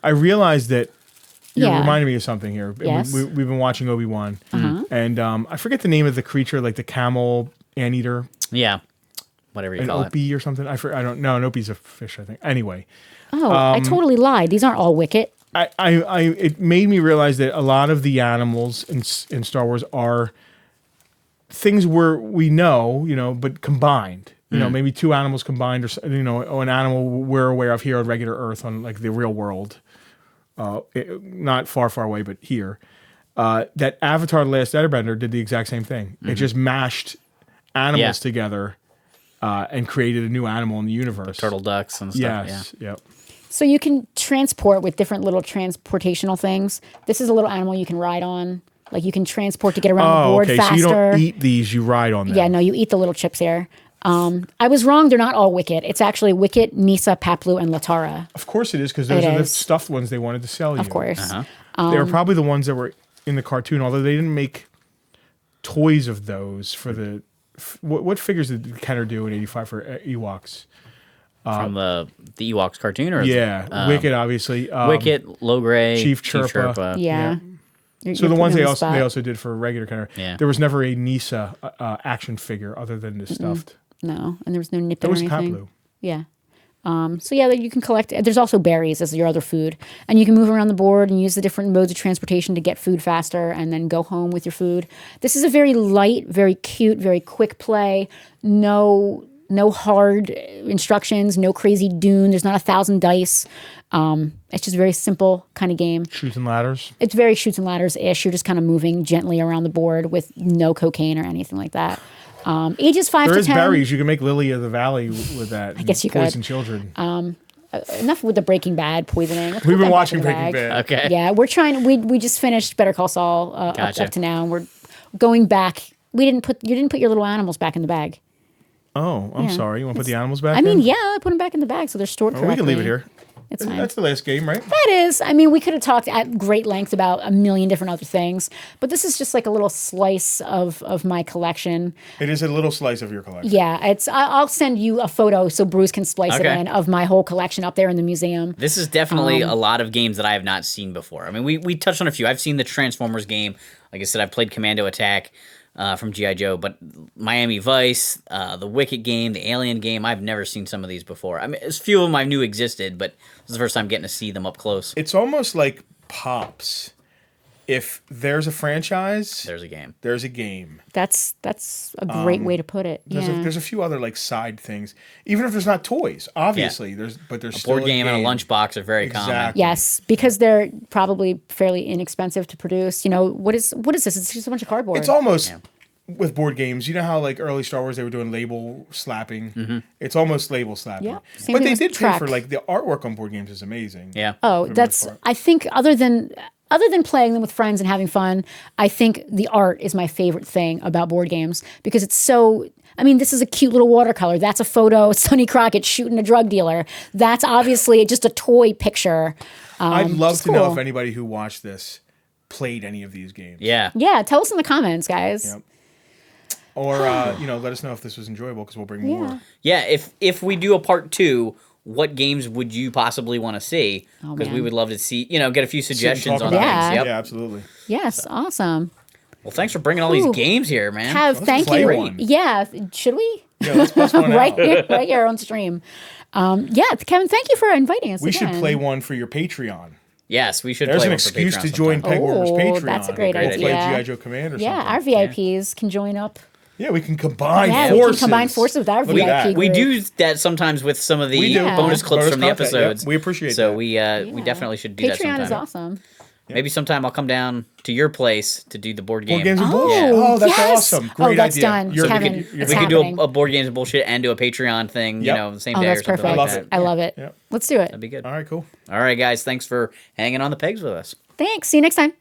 I realized that you're Yeah. reminding me of something here. And Yes. we've been watching Obi-Wan, and I forget the name of the creature, like the camel anteater, Yeah. Whatever you an call it. opie or something. I don't know. An opie's a fish, I think. Anyway, Oh, I totally lied. These aren't all Wicket. it made me realize that a lot of the animals in Star Wars are things where we know, but combined. Maybe 2 animals combined, or an animal we're aware of here on regular Earth, on like the real world, not far, far away, but here. That Avatar: The Last Airbender did the exact same thing. It just mashed animals together and created a new animal in the universe. Turtle ducks and stuff. Yes. Yep. So you can transport with different little transportational things. This is a little animal you can ride on. Like you can transport to get around the board okay. faster. So you don't eat these; you ride on them. Yeah, no, you eat the little chips here. I was wrong. They're not all Wicket. It's actually Wicket, Nisa, Paplu, and Latara. Of course it is, because those It are the is. stuffed ones they wanted to sell you. Of course. They were probably the ones that were in the cartoon, although they didn't make toys of those for the. What figures did Kenner do in '85 for Ewoks? From the Ewoks cartoon, or Yeah, Wicket, obviously. Wicket, Logray, Chief Chirpa. Yeah. So the ones they also did for regular Kenner. Yeah. There was never a Nisa action figure other than the stuffed. No, and there was no nipping There was or anything. Paplu. Yeah. So yeah, you can collect. There's also berries as your other food, and you can move around the board and use the different modes of transportation to get food faster, and then go home with your food. This is a very light, very cute, very quick play. No hard instructions, no crazy Dune. There's not 1,000 dice. It's just a very simple kind of game. Shoots and ladders. It's very shoots and ladders-ish. You're just kind of moving gently around the board with no cocaine or anything like that. Ages 5 There to is 10. berries. You can make Lily of the Valley with that. I guess you could. Poison children. Enough with the Breaking Bad poisoning. Let's We've put been that back watching in the Breaking bag. Bad. Okay. Yeah, we're trying. We just finished Better Call Saul up Gotcha. to now, and we're going back. You didn't put your little animals back in the bag. Oh, I'm sorry. You want to put the animals back? I mean, in? yeah, I put them back in the bag so they're stored correctly. We can leave it here. It's fine. That's the last game, right? That is. I mean, we could have talked at great length about a million different other things, but this is just like a little slice of my collection. It is a little slice of your collection. Yeah, I'll send you a photo so Bruce can splice it Okay. in of my whole collection up there in the museum. This is definitely a lot of games that I have not seen before. I mean, we touched on a few. I've seen the Transformers game. Like I said, I've played Commando Attack from G.I. Joe, but Miami Vice, the Wicket game, the Alien game, I've never seen some of these before. I mean, a few of them I knew existed, but this is the first time getting to see them up close. It's almost like Pops. If there's a franchise, There's a game. there's a game. That's a great way to put it. Yeah. There's a few other like side things. Even if there's not toys, obviously there's still Board a game and a lunchbox are very common. Exactly. Yes, because they're probably fairly inexpensive to produce. You know, what is this? It's just a bunch of cardboard. It's almost with board games. You know how like early Star Wars they were doing label slapping. Mm-hmm. It's almost label slapping. Yeah. Same But thing they with did pay track. for like the artwork on board games is amazing. Yeah. Oh, the that's. most part. I think other than playing them with friends and having fun, I think the art is my favorite thing about board games because it's so. I mean, this is a cute little watercolor. That's a photo of Sonny Crockett shooting a drug dealer. That's obviously just a toy picture. I'd love just to know cool. if anybody who watched this played any of these games. Yeah. Yeah, tell us in the comments, guys. Yep. Or let us know if this was enjoyable because we'll bring more. Yeah, if we do a part 2, what games would you possibly want to see? Because we man. would love to see, get a few suggestions on Talk about things. it. Yep. Yeah, absolutely. Yes, awesome. Well, thanks for bringing all these Ooh. games here, man. Thank play you. one. Yeah, should we? Yeah, let's bust one out. right here on stream. Kevin, thank you for inviting us. We should again. play one for your Patreon. Yes, we should. There's play an one for excuse Patreon to join sometime. Pegwarmers Patreon. That's a great We'll idea. play G.I. Joe Command or something. Yeah, our VIPs can join up. Yeah, we can combine Yeah, forces. we can combine forces with our Look at VIP that. We group. do that sometimes with some of the We do. bonus clips Bonus from the content, episodes. yep, we appreciate so that. we definitely should do that sometime. Patreon is awesome. Maybe sometime I'll come down to your place to do the board game. Board games and Oh, bullshit. Oh, that's yes. awesome. Great that's idea. done. You're- Kevin, you're- it's We could happening. do a board games and bullshit and do a Patreon thing, Yep. the same Oh, day that's or something perfect. like love that. it. I love it. Yep. Let's do it. That'd be good. All right, cool. All right, guys. Thanks for hanging on the pegs with us. Thanks. See you next time.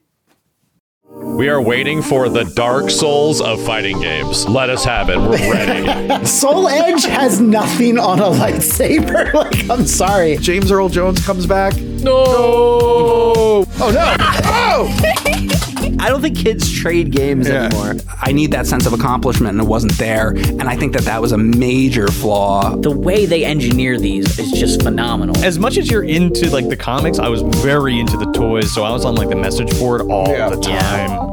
We are waiting for the Dark Souls of fighting games. Let us have it. We're ready. Soul Edge has nothing on a lightsaber. Like, I'm sorry. James Earl Jones comes back. No! Oh no! Oh! I don't think kids trade games anymore. I need that sense of accomplishment, and it wasn't there. And I think that was a major flaw. The way they engineer these is just phenomenal. As much as you're into like the comics, I was very into the toys, so I was on like the message board all the time.